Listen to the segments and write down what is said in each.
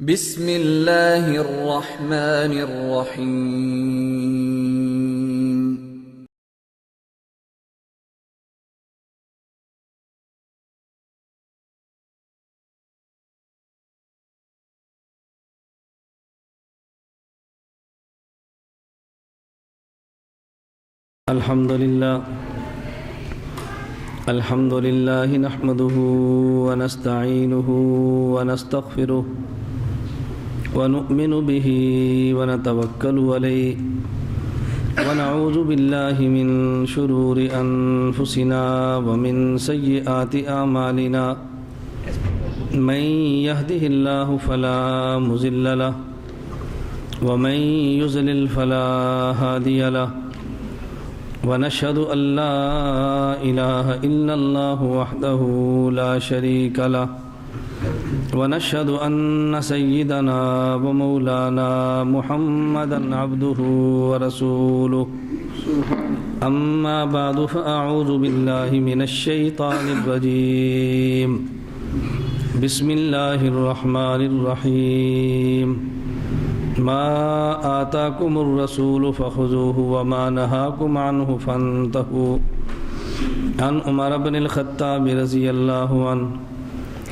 بسم اللہ الرحمن الرحیم۔ الحمد لله نحمده ونستعينه ونستغفره ونؤمن به ونتوكل عليه ونعوذ بالله من شرور أنفسنا ومن سيئات أعمالنا من يهده الله فلا مضل له ومن يضلل فلا هادي له ونشهد أن لا إله إلا الله وحده لا شريك له ونشهد أن سيدنا ومولانا محمدا عبده ورسوله أما بعد فأعوذ بالله من الشيطان الرجيم بسم الله الرحمن الرحيم ما آتاكم الرسول فخذوه وما نهاكم عنه فانتهوا عن عمر بن الخطاب رضي الله عنه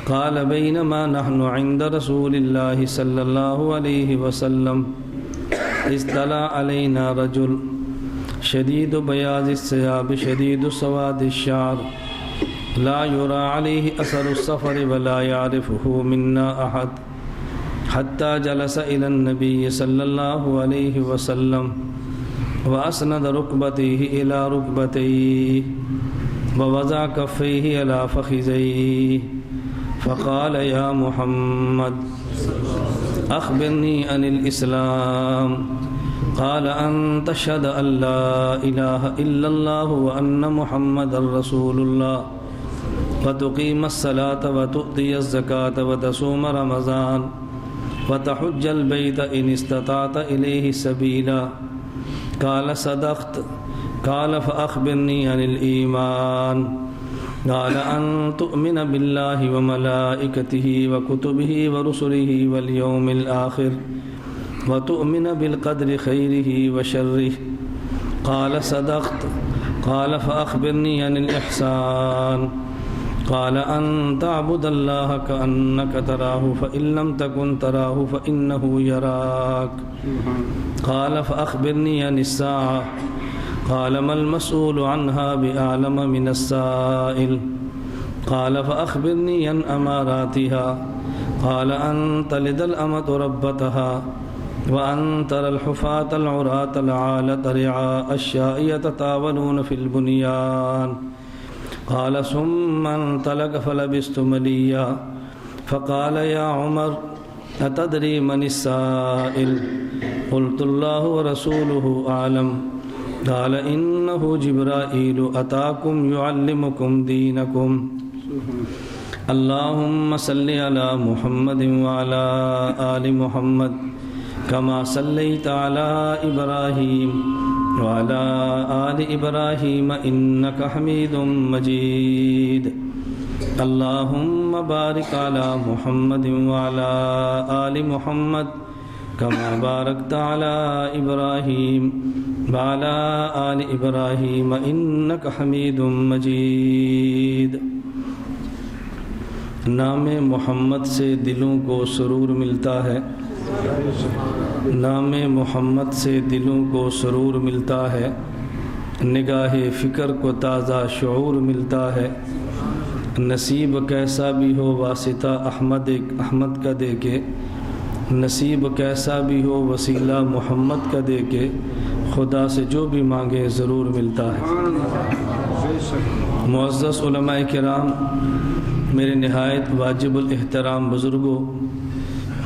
قال بينما نحن عند رسول الله صلى الله عليه وسلم اطلع علينا رجل شديد بياض الثياب شديد سواد الشعر لا يرى عليه أثر السفر ولا يعرفه منا أحد حتى جلس إلى النبي صلى الله عليه وسلم وأسند ركبتيه إلى ركبتيه ووضع كفيه على فخذيه فقال يا محمد أخبرني عن الإسلام قال أن تشهد أن لا إله إلا الله وأن محمد رسول الله وتقيم الصلاة وتؤتي الزكاة وتصوم رمضان وتحج البيت إن استطعت إليه سبيلا قال صدقت قال فأخبرني عن الإيمان قال أن تؤمن بالله وملائكته وكتبه ورسله واليوم الآخر وتؤمن بالقدر خيره وشره قال صدقت قال فأخبرني عن الإحسان قال أن تعبد الله كأنك تراه فإن لم تكن تراه فإنه يراك قال فأخبرني عن الساعة قال ما المسؤول عنها بأعلم من السائل قال فأخبرني عن أماراتها قال أن تلد الأمة ربتها وأن ترى الحفاة العراة العالة رعاء الشاء يتطاولون في البنيان قال ثم انطلق فلبثت مليا فقال يا عمر أتدري من السائل قلت الله ورسوله أعلم قال إنه جبرائيل أتاكم يعلمكم دينكم اللهم صل على محمد وعلى آل محمد كما صليت على إبراهيم وعلى آل إبراهيم إنك حميد مجيد اللهم بارك على محمد وعلى آل محمد كما باركت على إبراهيم وعلى آل إبراهيم إنك حميد مجيد۔ نام محمد سے دلوں کو سرور ملتا ہے، نام محمد سے دلوں کو سرور ملتا ہے، نگاہ فکر کو تازہ شعور ملتا ہے، نصیب کیسا بھی ہو واسطہ احمد کا دے کے، نصیب کیسا بھی ہو وسیلہ محمد کا دے کے، خدا سے جو بھی مانگے ضرور ملتا ہے۔ معزز علماء کرام، میرے نہایت واجب الاحترام بزرگوں،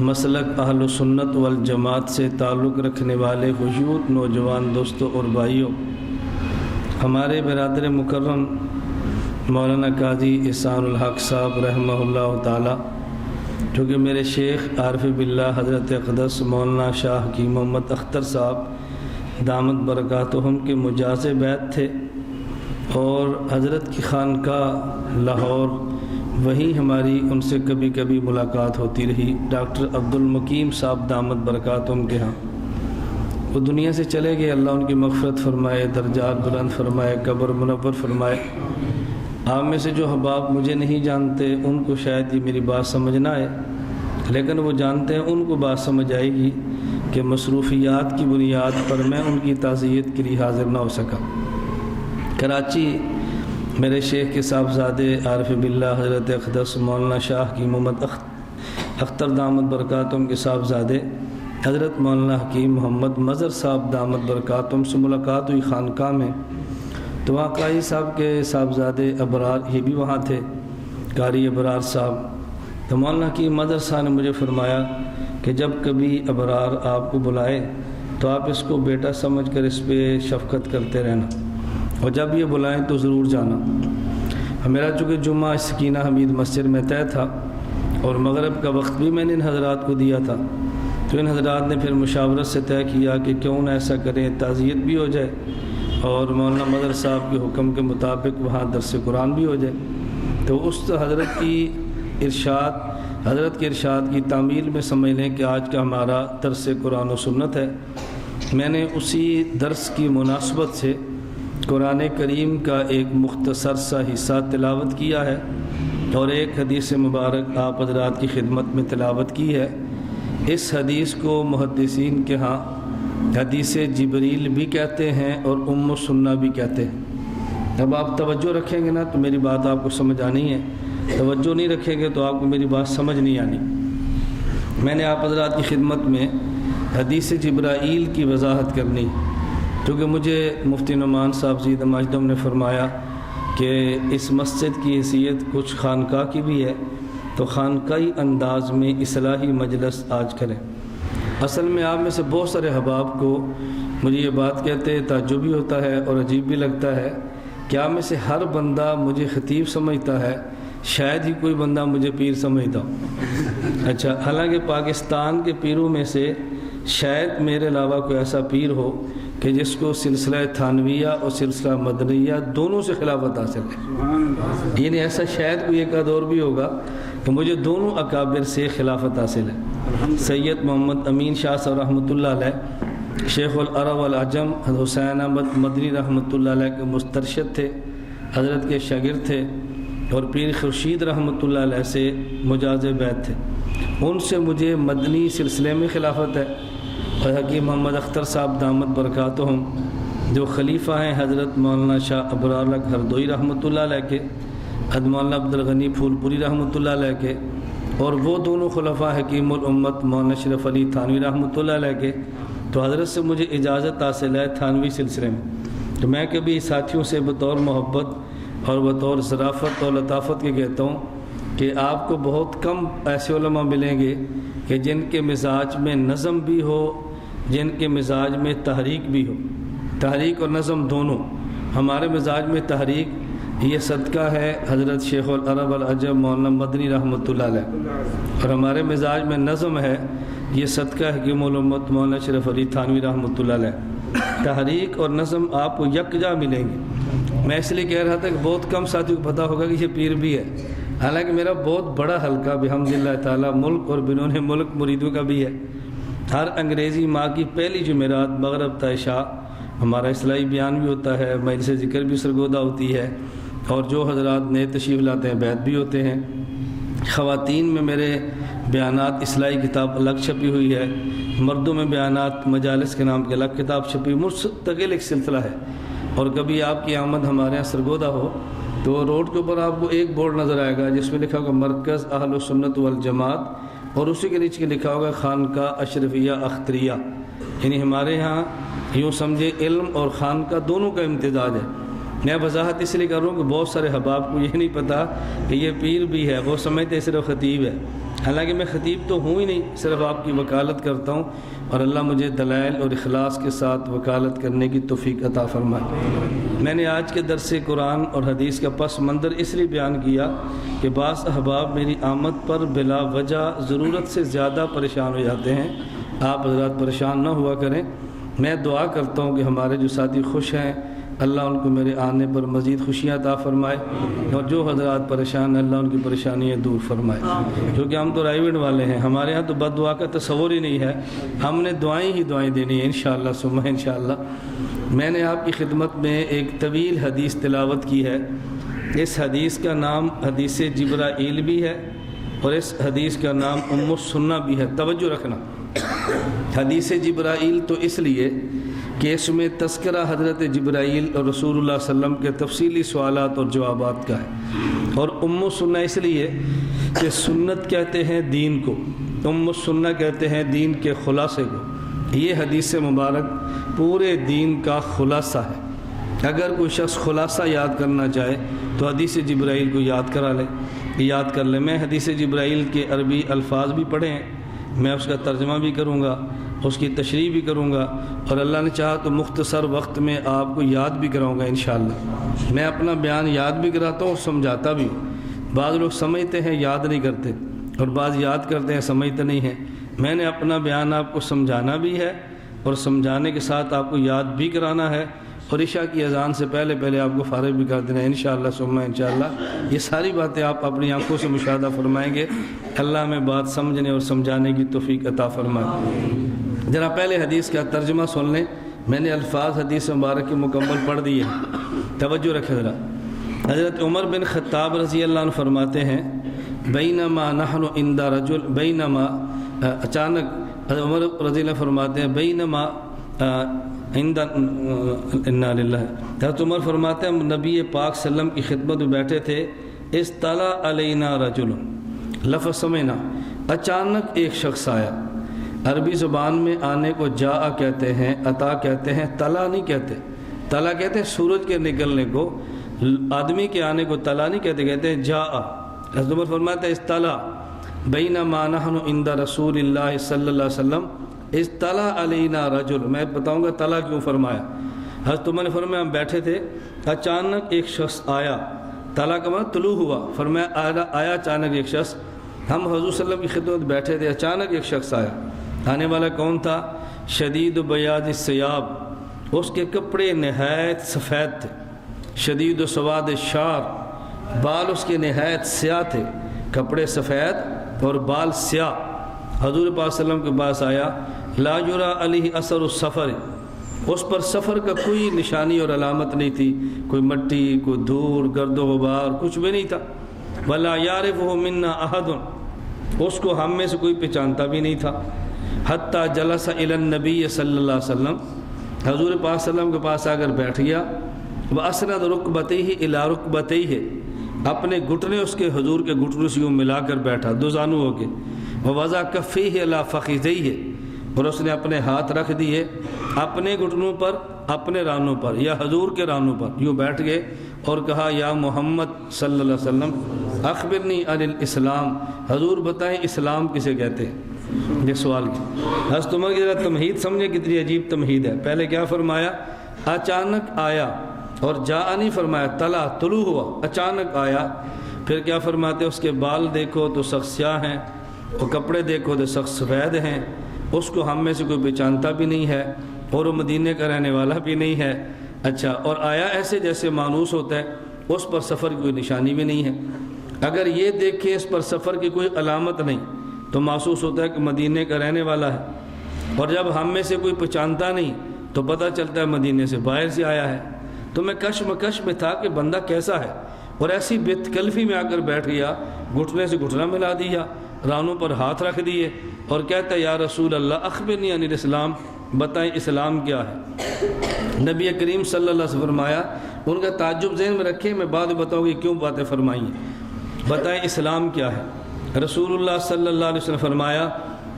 مسلک اہل سنت والجماعت سے تعلق رکھنے والے خشوع نوجوان دوستوں اور بھائیوں، ہمارے برادر مکرم مولانا قاضی احسان الحق صاحب رحمہ اللہ تعالی، جو کہ میرے شیخ عارف باللہ حضرت اقدس مولانا شاہ کی محمد اختر صاحب دامت برکاتہم کے مجاز بیت تھے، اور حضرت کی خانقاہ لاہور وہیں ہماری ان سے کبھی کبھی ملاقات ہوتی رہی۔ ڈاکٹر عبد المقیم صاحب دامت برکاتہم کے ہاں وہ دنیا سے چلے گئے، اللہ ان کی مغفرت فرمائے، درجات بلند فرمائے، قبر منور فرمائے۔ آپ میں سے جو احباب مجھے نہیں جانتے ان کو شاید یہ میری بات سمجھ نہ آئے، لیکن وہ جانتے ہیں، ان کو بات سمجھ آئے گی کہ مصروفیات کی بنیاد پر میں ان کی تعزیت کے لیے حاضر نہ ہو سکا۔ کراچی میرے شیخ کے صاحبزادے عارف باللہ حضرت اقدس مولانا شاہ کی محمد اختر دامت برکاتہم کے صاحبزادے حضرت مولانا حکیم محمد مظہر صاحب دامت برکاتہم سے ملاقات ہوئی خانقاہ میں، تو وہاں قاضی صاحب کے صاحبزادے ابرار یہ بھی وہاں تھے، قاری ابرار صاحب۔ تو مولانا حکیم مظہر صاحب نے مجھے فرمایا کہ جب کبھی ابرار آپ کو بلائے تو آپ اس کو بیٹا سمجھ کر اس پہ شفقت کرتے رہنا، اور جب یہ بلائیں تو ضرور جانا۔ میرا چونکہ جمعہ سکینہ حمید مسجد میں طے تھا اور مغرب کا وقت بھی میں نے ان حضرات کو دیا تھا، تو ان حضرات نے پھر مشاورت سے طے کیا کہ کیوں نہ ایسا کریں، تعزیت بھی ہو جائے اور مولانا مظہر صاحب کے حکم کے مطابق وہاں درس قرآن بھی ہو جائے۔ تو اس حضرت کے ارشاد کی تعمیل میں سمجھ لیں کہ آج کا ہمارا درس قرآن و سنت ہے۔ میں نے اسی درس کی مناسبت سے قرآن کریم کا ایک مختصر سا حصہ تلاوت کیا ہے اور ایک حدیث مبارک آپ حضرات کی خدمت میں تلاوت کی ہے۔ اس حدیث کو محدثین کے ہاں حدیث جبریل بھی کہتے ہیں اور ام السنہ بھی کہتے ہیں۔ اب آپ توجہ رکھیں گے نا تو میری بات آپ کو سمجھ آنی ہے، توجہ نہیں رکھیں گے تو آپ کو میری بات سمجھ نہیں آنی۔ میں نے آپ حضرات کی خدمت میں حدیث جبرائیل کی وضاحت کرنی، کیونکہ مجھے مفتی نعمان صاحب زید ماجدم نے فرمایا کہ اس مسجد کی حیثیت کچھ خانقاہ کی بھی ہے، تو خانقاہی انداز میں اصلاحی مجلس آج کریں۔ اصل میں آپ میں سے بہت سارے احباب کو مجھے یہ بات کہتے تعجب بھی ہوتا ہے اور عجیب بھی لگتا ہے کہ آپ میں سے ہر بندہ مجھے خطیب سمجھتا ہے، شاید ہی کوئی بندہ مجھے پیر سمجھتا ہو۔ اچھا، حالانکہ پاکستان کے پیروں میں سے شاید میرے علاوہ کوئی ایسا پیر ہو کہ جس کو سلسلہ تھانویہ اور سلسلہ مدنیہ دونوں سے خلافت حاصل ہے، یعنی ایسا شاید کوئی ایک اور بھی ہوگا کہ مجھے دونوں اکابر سے خلافت حاصل ہے۔ سید محمد امین شاہ صاحب رحمۃ اللہ علیہ شیخ العرب والعجم حسین احمد مدنی رحمۃ اللہ علیہ کے مسترشد تھے، حضرت کے شاگرد تھے، اور پیر خورشید رحمۃ اللہ علیہ سے مجاز بیعت تھے۔ ان سے مجھے مدنی سلسلے میں خلافت ہے، اور حکیم محمد اختر صاحب دامت برکاتہم جو خلیفہ ہیں حضرت مولانا شاہ ابرار ہردوئی رحمۃ اللہ علیہ کے، حضرت مولانا عبدالغنی پھول پوری رحمۃ اللہ علیہ کے، اور وہ دونوں خلفاء حکیم الامت مولانا اشرف علی تھانوی رحمۃ اللہ علیہ کے، تو حضرت سے مجھے اجازت حاصل ہے تھانوی سلسلے میں۔ تو میں کبھی ساتھیوں سے بطور محبت اور بطور ظرافت اور لطافت کے کہتا ہوں کہ آپ کو بہت کم ایسے علماء ملیں گے کہ جن کے مزاج میں نظم بھی ہو، جن کے مزاج میں تحریک بھی ہو، تحریک اور نظم دونوں۔ ہمارے مزاج میں تحریک، یہ صدقہ ہے حضرت شیخ العرب والعجم مولانا مدنی رحمۃ اللہ علیہ، اور ہمارے مزاج میں نظم ہے، یہ صدقہ حکیم الامت مولانا اشرف علی تھانوی رحمۃ اللہ علیہ۔ تحریک اور نظم آپ کو یکجا ملیں گے۔ میں اس لیے کہہ رہا تھا کہ بہت کم ساتھیوں کو پتہ ہوگا کہ یہ پیر بھی ہے، حالانکہ میرا بہت بڑا حلقہ بحمد اللہ تعالیٰ ملک اور بیرون ملک مریدوں کا بھی ہے۔ ہر انگریزی ماہ کی پہلی جمعرات مغرب تا عشاء ہمارا اصلاحی بیان بھی ہوتا ہے، مجلس ذکر بھی سرگودہ ہوتی ہے، اور جو حضرات نئے تشریف لاتے ہیں بیعت بھی ہوتے ہیں۔ خواتین میں میرے بیانات اصلاحی کتاب الگ چھپی ہوئی ہے، مردوں میں بیانات مجالس کے نام کے الگ کتاب چھپی، مستقل ایک سلسلہ ہے۔ اور کبھی آپ کی آمد ہمارے یہاں سرگودہ ہو تو روڈ کے اوپر آپ کو ایک بورڈ نظر آئے گا جس میں لکھا ہوگا مرکز اہل سنت والجماعت، اور اسی کے نیچے لکھا ہوگا خانقاہ اشرفیہ اختریہ، یعنی ہمارے ہاں یوں سمجھے علم اور خانقاہ دونوں کا امتزاج ہے۔ میں وضاحت اس لیے کر رہا ہوں کہ بہت سارے احباب کو یہ نہیں پتہ کہ یہ پیر بھی ہے، وہ سمجھتے صرف خطیب ہے، حالانکہ میں خطیب تو ہوں ہی نہیں، صرف آپ کی وکالت کرتا ہوں، اور اللہ مجھے دلائل اور اخلاص کے ساتھ وکالت کرنے کی توفیق عطا فرمائے۔ میں نے آج کے درس قرآن اور حدیث کا پس منظر اس لیے بیان کیا کہ بعض احباب میری آمد پر بلا وجہ ضرورت سے زیادہ پریشان ہو جاتے ہیں۔ آپ حضرات پریشان نہ ہوا کریں، میں دعا کرتا ہوں کہ ہمارے جو ساتھی خوش ہیں اللہ ان کو میرے آنے پر مزید خوشیاں عطا فرمائے، اور جو حضرات پریشان ہیں اللہ ان کی پریشانیاں دور فرمائے، کیونکہ ہم تو رائیوڈ والے ہیں، ہمارے ہاں تو بد دعا کا تصور ہی نہیں ہے، ہم نے دعائیں ہی دعائیں دینی ہیں انشاءاللہ ثم انشاءاللہ۔ میں نے آپ کی خدمت میں ایک طویل حدیث تلاوت کی ہے، اس حدیث کا نام حدیث جبرائیل بھی ہے اور اس حدیث کا نام ام السنہ بھی ہے۔ توجہ رکھنا، حدیث جبرائیل تو اس لیے کہ اس میں تذکرہ حضرت جبرائیل اور رسول اللہ صلی اللہ علیہ وسلم کے تفصیلی سوالات اور جوابات کا ہے، اور ام السنہ اس لیے کہ سنت کہتے ہیں دین کو، ام السنہ کہتے ہیں دین کے خلاصے کو۔ یہ حدیث مبارک پورے دین کا خلاصہ ہے۔ اگر کوئی شخص خلاصہ یاد کرنا چاہے تو حدیث جبرائیل کو یاد کر لے۔ میں حدیث جبرائیل کے عربی الفاظ بھی پڑھے ہیں، میں اس کا ترجمہ بھی کروں گا، اس کی تشریح بھی کروں گا، اور اللہ نے چاہا تو مختصر وقت میں آپ کو یاد بھی کراؤں گا انشاءاللہ۔ میں اپنا بیان یاد بھی کراتا ہوں اور سمجھاتا بھی ہوں۔ بعض لوگ سمجھتے ہیں یاد نہیں کرتے، اور بعض یاد کرتے ہیں سمجھتے نہیں ہیں۔ میں نے اپنا بیان آپ کو سمجھانا بھی ہے اور سمجھانے کے ساتھ آپ کو یاد بھی کرانا ہے، اور عشاء کی اذان سے پہلے آپ کو فارغ بھی کر دینا ہے انشاءاللہ ثم انشاءاللہ۔ یہ ساری باتیں آپ اپنی آنکھوں سے مشاہدہ فرمائیں گے۔ اللہ ہمیں بات سمجھنے اور سمجھانے کی توفیق عطا فرمائے۔ ذرا پہلے حدیث کا ترجمہ سن لیں، میں نے الفاظ حدیث مبارک کی مکمل پڑھ دیے ہیں، توجہ رکھیں ذرا۔ حضرت عمر بن خطاب رضی اللہ عنہ فرماتے ہیں بینما نحن عند رجل، بینما اچانک حضرت عمر رضی اللہ فرماتے ہیں بینما عند انا للہ، حضرت عمر فرماتے ہیں ہم نبی پاک صلی اللہ علیہ وسلم کی خدمت میں بیٹھے تھے، اطلع علینا رجل، لفظ سمعنا، اچانک ایک شخص آیا۔ عربی زبان میں آنے کو جاء کہتے ہیں، عطا کہتے ہیں، طلع نہیں کہتے۔ طلع کہتے ہیں سورج کے نکلنے کو، آدمی کے آنے کو طلع نہیں کہتے، کہتے ہیں جاء۔ حضرت عمر فرماتے ہیں اطلع بینما نحن عند رسول اللہ صلی اللہ علیہ وسلم اطلع علینا رجل۔ میں بتاؤں گا طلع کیوں فرمایا۔ حضرت عمر نے فرمایا ہم بیٹھے تھے، اچانک ایک شخص آیا۔ طلع کا مطلب طلوع ہوا، فرمایا آیا اچانک ایک شخص۔ ہم حضور صلی اللہ علیہ وسلم کی خدمت بیٹھے تھے، اچانک ایک شخص آیا۔ آنے والا کون تھا؟ شدید بیاض الثیاب، اس کے کپڑے نہایت سفید تھے۔ شدید سواد الشعر، بال اس کے نہایت سیاہ تھے، کپڑے سفید اور بال سیاہ۔ حضور پاک صلی اللہ علیہ وسلم کے پاس آیا، لا یری علیہ اثر السفر، اس پر سفر کا کوئی نشانی اور علامت نہیں تھی، کوئی مٹی، کوئی دھول، گرد و غبار کچھ بھی نہیں تھا۔ ولا یعرفہ منا احد، اس کو ہم میں سے کوئی پہچانتا بھی نہیں تھا۔ حتی جلس الی النبی صلی اللہ علیہ وسلم، حضور پاک صلی اللہ علیہ وسلم کے پاس آ کر بیٹھ گیا۔ واسند رکبتیہ الی رکبتیہ، اپنے گھٹنے اس کے حضور کے گھٹنوں سے یوں ملا کر بیٹھا، دو زانو ہو کے۔ ووضع کفیہ الی فخذیہ، اور اس نے اپنے ہاتھ رکھ دیے اپنے گھٹنوں پر، اپنے رانوں پر یا حضور کے رانوں پر، یوں بیٹھ گئے اور کہا یا محمد صلی اللہ علیہ وسلم اخبرنی عن الاسلام، حضور بتائیں اسلام کسے کہتے ہیں۔ یہ سوال کی حضرت عمر کی ذرا تمہید سمجھے کتنی عجیب تمہید ہے۔ پہلے کیا فرمایا؟ اچانک آیا، اور جاء نہیں فرمایا، طلع طلوع ہوا، اچانک آیا۔ پھر کیا فرماتے اس کے بال دیکھو تو سخت سیاہ ہیں، اور کپڑے دیکھو تو سخت سفید ہیں، اس کو ہم میں سے کوئی پہچانتا بھی نہیں ہے، اور وہ مدینے کا رہنے والا بھی نہیں ہے۔ اچھا، اور آیا ایسے جیسے مانوس ہوتا ہے، اس پر سفر کی کوئی نشانی بھی نہیں ہے۔ اگر یہ دیکھے اس پر سفر کی کوئی علامت نہیں تو محسوس ہوتا ہے کہ مدینے کا رہنے والا ہے، اور جب ہم میں سے کوئی پہچانتا نہیں تو پتہ چلتا ہے مدینے سے باہر سے آیا ہے۔ تو میں کشمکش میں تھا کہ بندہ کیسا ہے، اور ایسی بے تکلفی میں آ کر بیٹھ گیا، گھٹنے سے گھٹنا ملا دیا، رانوں پر ہاتھ رکھ دیے، اور کہتا ہے یا رسول اللہ اخبرنی عن الاسلام، بتائیں اسلام کیا ہے۔ نبی کریم صلی اللہ علیہ وسلم فرمایا، ان کا تعجب ذہن میں رکھیں، میں بعد میں بتاؤں گی کیوں باتیں فرمائی ہیں۔ بتائیں اسلام کیا ہے۔ رسول اللہ صلی اللہ علیہ وسلم فرمایا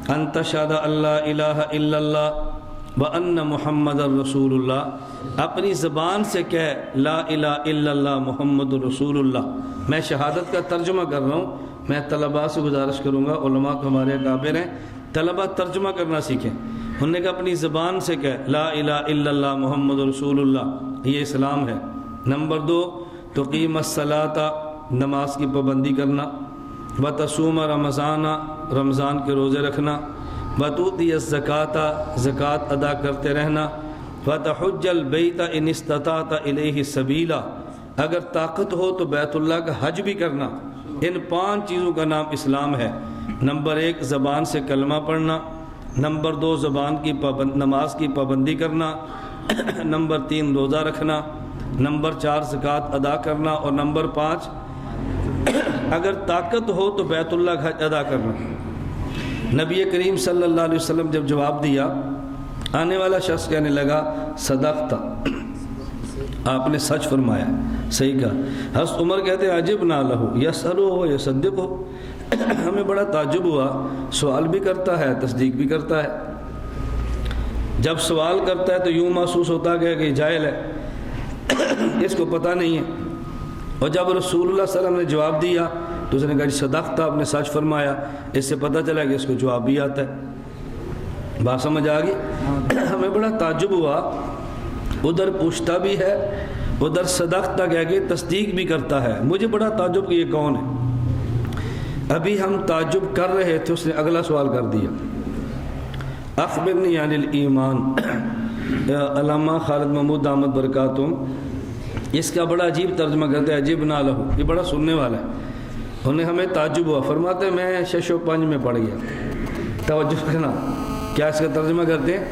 ان تشہد اللہ الہ الا اللہ وان محمد رسول اللہ، اپنی زبان سے کہہ لا الہ الا اللہ محمد رسول اللہ۔ میں شہادت کا ترجمہ کر رہا ہوں، میں طلباء سے گزارش کروں گا، علماء تو ہمارے اکابر ہیں، طلباء ترجمہ کرنا سیکھیں۔ انہوں نے کہا اپنی زبان سے کہہ لا الہ الا اللہ محمد رسول اللہ، یہ اسلام ہے۔ نمبر 2 تقیم الصلاۃ، نماز کی پابندی کرنا، وتصوم رمضان، رمضان کے روزے رکھنا، وتؤتی الزکوٰۃ، زکوٰۃ ادا کرتے رہنا، فتحج البیت ان استطعت الیہ سبیلا، اگر طاقت ہو تو بیت اللہ کا حج بھی کرنا۔ ان 5 چیزوں کا نام اسلام ہے۔ نمبر 1 زبان سے کلمہ پڑھنا، نمبر 2 نماز کی پابندی کرنا، نمبر 3 روزہ رکھنا، نمبر 4 زکوٰۃ ادا کرنا، اور نمبر 5 اگر طاقت ہو تو بیت اللہ کا حج ادا کرنا۔ نبی کریم صلی اللہ علیہ وسلم جب جواب دیا، آنے والا شخص کہنے لگا صدقت، آپ نے سچ فرمایا، صحیح کہا۔ حضرت عمر کہتے ہیں عجبنا لہ یسألہ و یصدقہ، ہمیں بڑا تعجب ہوا، سوال بھی کرتا ہے تصدیق بھی کرتا ہے۔ جب سوال کرتا ہے تو یوں محسوس ہوتا ہے کہ جاہل ہے، اس کو پتہ نہیں ہے، اور جب رسول اللہ صلی اللہ علیہ وسلم نے جواب دیا تو اس نے کہا صدقت، آپ نے سچ فرمایا، اس سے پتہ چلا کہ اس کو جواب بھی آتا ہے۔ بات سمجھ آ گئی؟ ہمیں بڑا تعجب ہوا، ادھر پوچھتا بھی ہے، ادھر صدقت کہہ کے تصدیق بھی کرتا ہے۔ مجھے بڑا تعجب کہ یہ کون ہے۔ ابھی ہم تعجب کر رہے تھے، اس نے اگلا سوال کر دیا، اخبرنی عن الایمان۔ علامہ خالد محمود دامت برکاتہم اس کا بڑا عجیب ترجمہ کرتے ہیں، عجبنا لہ، یہ بڑا سننے والا ہے۔ انہیں ہمیں تعجب ہوا، فرماتے ہیں میں 6 و 5 میں پڑھ گیا۔ توجہ کرنا، کیا اس کا ترجمہ کرتے ہیں؟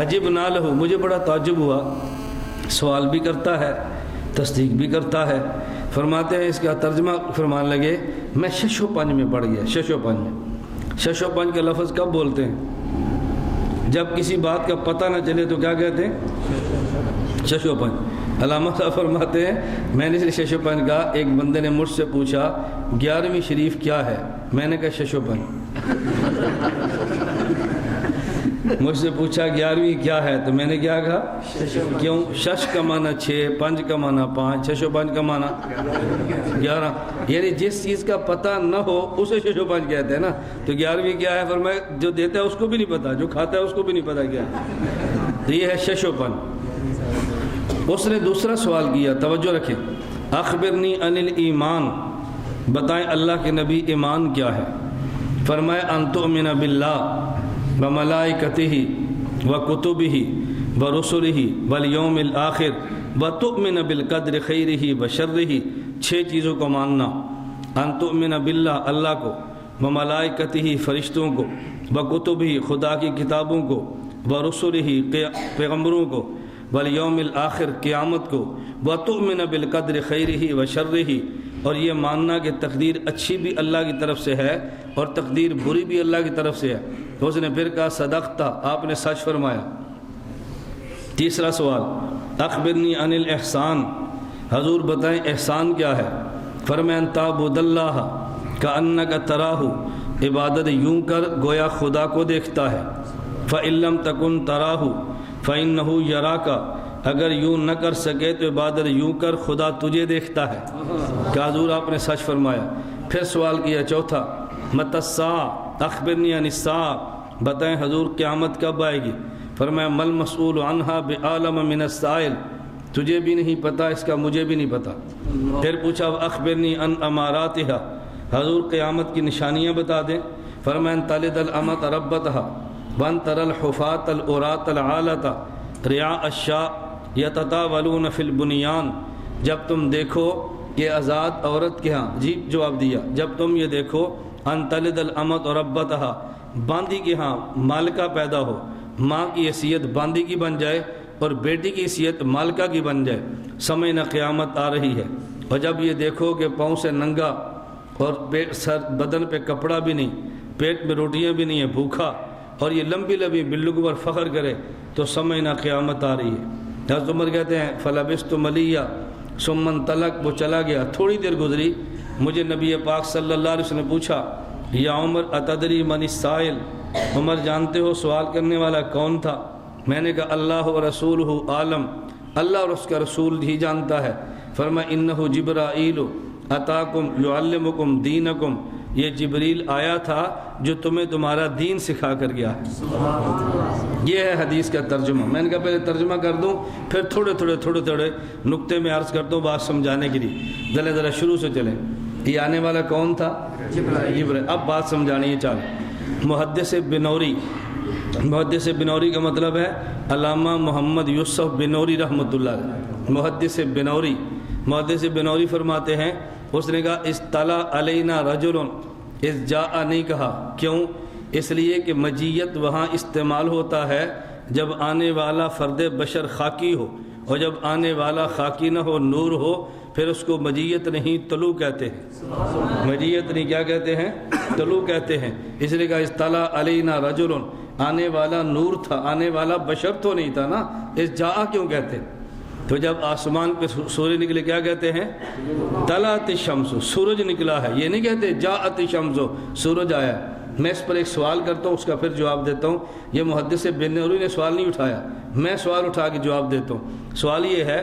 عجبنا لہ، مجھے بڑا تعجب ہوا، سوال بھی کرتا ہے تصدیق بھی کرتا ہے۔ فرماتے ہیں اس کا ترجمہ فرمان لگے میں 6 و 5 میں پڑھ گیا۔ 6 و 5 میں، 6 و 5 کا لفظ کب بولتے ہیں؟ جب کسی بات کا پتہ نہ چلے تو کیا کہتے ہیں؟ 6 و 5۔ علامہ صاحب فرماتے ہیں میں نے 6 و 5 کہا، ایک بندے نے مجھ سے پوچھا 11ویں شریف کیا ہے؟ میں نے کہا 6 و 5۔ مجھ سے پوچھا 11ویں کیا ہے تو میں نے کیا کہا؟ کیوں؟ 6 کا معنی 6، 5 کا معنی 5، 6 و 5 کا معنی 11۔ یعنی جس چیز کا پتہ نہ ہو اسے 6 و 5 کہتے ہیں نا۔ تو 11ویں کیا ہے؟ فرمایا جو دیتا ہے اس کو بھی نہیں پتا، جو کھاتا ہے اس کو بھی نہیں پتا کیا ہے۔ تو یہ ہے 6 و 5۔ اس نے دوسرا سوال کیا، توجہ رکھیں، اخبرنی عن الایمان، بتائیں اللہ کے نبی ایمان کیا ہے؟ فرمایا ان تؤمن باللہ وملائکتہ وکتبہ ورسلہ والیوم الآخر وتؤمن بالقدر خیرہ وشرہ۔ 6 چیزوں کو ماننا، ان تؤمن باللہ، اللہ کو، وملائکتہ، فرشتوں کو، وکتبہ، خدا کی کتابوں کو، ورسلہ، پیغمبروں کو، والیوم الآخر، قیامت کو، وتؤمن بالقدر خیرہ وشرہ، اور یہ ماننا کہ تقدیر اچھی بھی اللہ کی طرف سے ہے اور تقدیر بری بھی اللہ کی طرف سے ہے۔ تو اس نے پھر کہا صدقت، آپ نے سچ فرمایا۔ تیسرا سوال، اخبرنی عن الاحسان، حضور بتائیں احسان کیا ہے؟ فرمایا ان تعبد اللہ کأنک تراہ، عبادت یوں کر گویا خدا کو دیکھتا ہے۔ فإن لم تکن تراہ فإنہ یراک، اگر یوں نہ کر سکے تو عبادت یوں کر خدا تجھے دیکھتا ہے۔ کہ حضور آپ نے سچ فرمایا۔ پھر سوال کیا چوتھا، متی الساعۃ، اخبرنی عن الساعۃ، بتائیں حضور قیامت کب آئے گی؟ فرمایا مل مسئول عنہا بعالم من السائل، تجھے بھی نہیں پتہ اس کا، مجھے بھی نہیں پتہ۔ پھر پوچھا اخبرنی عن اماراتہا، حضور قیامت کی نشانیاں بتا دیں۔ فرمایا ان تلد الامۃ ربتہا وان تری الحفاۃ العراۃ العالۃ رعاء الشاء یتطاولون فی البنیان، جب تم دیکھو کہ آزاد عورت کے ہاں، جی جواب دیا، جب تم یہ دیکھو ان تلد الامۃ ربتہا، باندی کے ہاں مالکہ پیدا ہو، ماں کی حیثیت باندی کی بن جائے اور بیٹی کی حیثیت مالکہ کی بن جائے، سمجھنا قیامت آ رہی ہے۔ اور جب یہ دیکھو کہ پاؤں سے ننگا اور سر بدن پہ کپڑا بھی نہیں، پیٹ میں روٹیاں بھی نہیں ہیں، بھوکھا، اور یہ لمبی لمبی بلوں پر فخر کرے تو سمجھنا قیامت آ رہی ہے۔ حضرت عمر کہتے ہیں فلبثت ملیہ ثم انطلق، وہ چلا گیا، تھوڑی دیر گزری، مجھے نبی پاک صلی اللہ علیہ وسلم نے پوچھا یا عمر اتدری من السائل، عمر جانتے ہو سوال کرنے والا کون تھا؟ میں نے کہا اللہ و رسولہ عالم، اللہ اور اس کا رسول ہی جانتا ہے۔ فرمایا انہ جبرائیل اتاکم یعلمکم دینکم، یہ جبریل آیا تھا جو تمہیں تمہارا دین سکھا کر گیا ہے۔ یہ ہے حدیث کا ترجمہ۔ میں نے کہا پہلے ترجمہ کر دوں، پھر تھوڑے تھوڑے نقطے میں عرض کرتا ہوں بات سمجھانے کے لیے۔ ذرا شروع سے چلیں۔ یہ آنے والا کون تھا؟ جبرائیل۔ اب بات سمجھانی ہے۔ چال محدث بنوری محدث بنوری کا مطلب ہے علامہ محمد یوسف بنوری رحمۃ اللہ علیہ۔ محدث بنوری، محدث بنوری فرماتے ہیں اس نے کہا اطلع علینا رجل، اذ جاء نہیں کہا، کیوں؟ اس لیے کہ مجیت وہاں استعمال ہوتا ہے جب آنے والا فرد بشر خاکی ہو، اور جب آنے والا خاکی نہ ہو، نور ہو، پھر اس کو مجیت نہیں طلوع کہتے ہیں۔ مجیت نہیں کیا کہتے ہیں؟ طلوع کہتے ہیں۔ اس لیے کہا اطلع علینا رجل، آنے والا نور تھا، آنے والا بشر تو نہیں تھا نا، اس جاء کیوں کہتے ہیں؟ تو جب آسمان پہ سورج نکلے کیا کہتے ہیں؟ طلعت الشمس، سورج نکلا ہے، یہ نہیں کہتے جاءت الشمس، سورج آیا۔ میں اس پر ایک سوال کرتا ہوں، اس کا پھر جواب دیتا ہوں۔ یہ محدث بنوری نے سوال نہیں اٹھایا، میں سوال اٹھا کے جواب دیتا ہوں۔ سوال یہ ہے،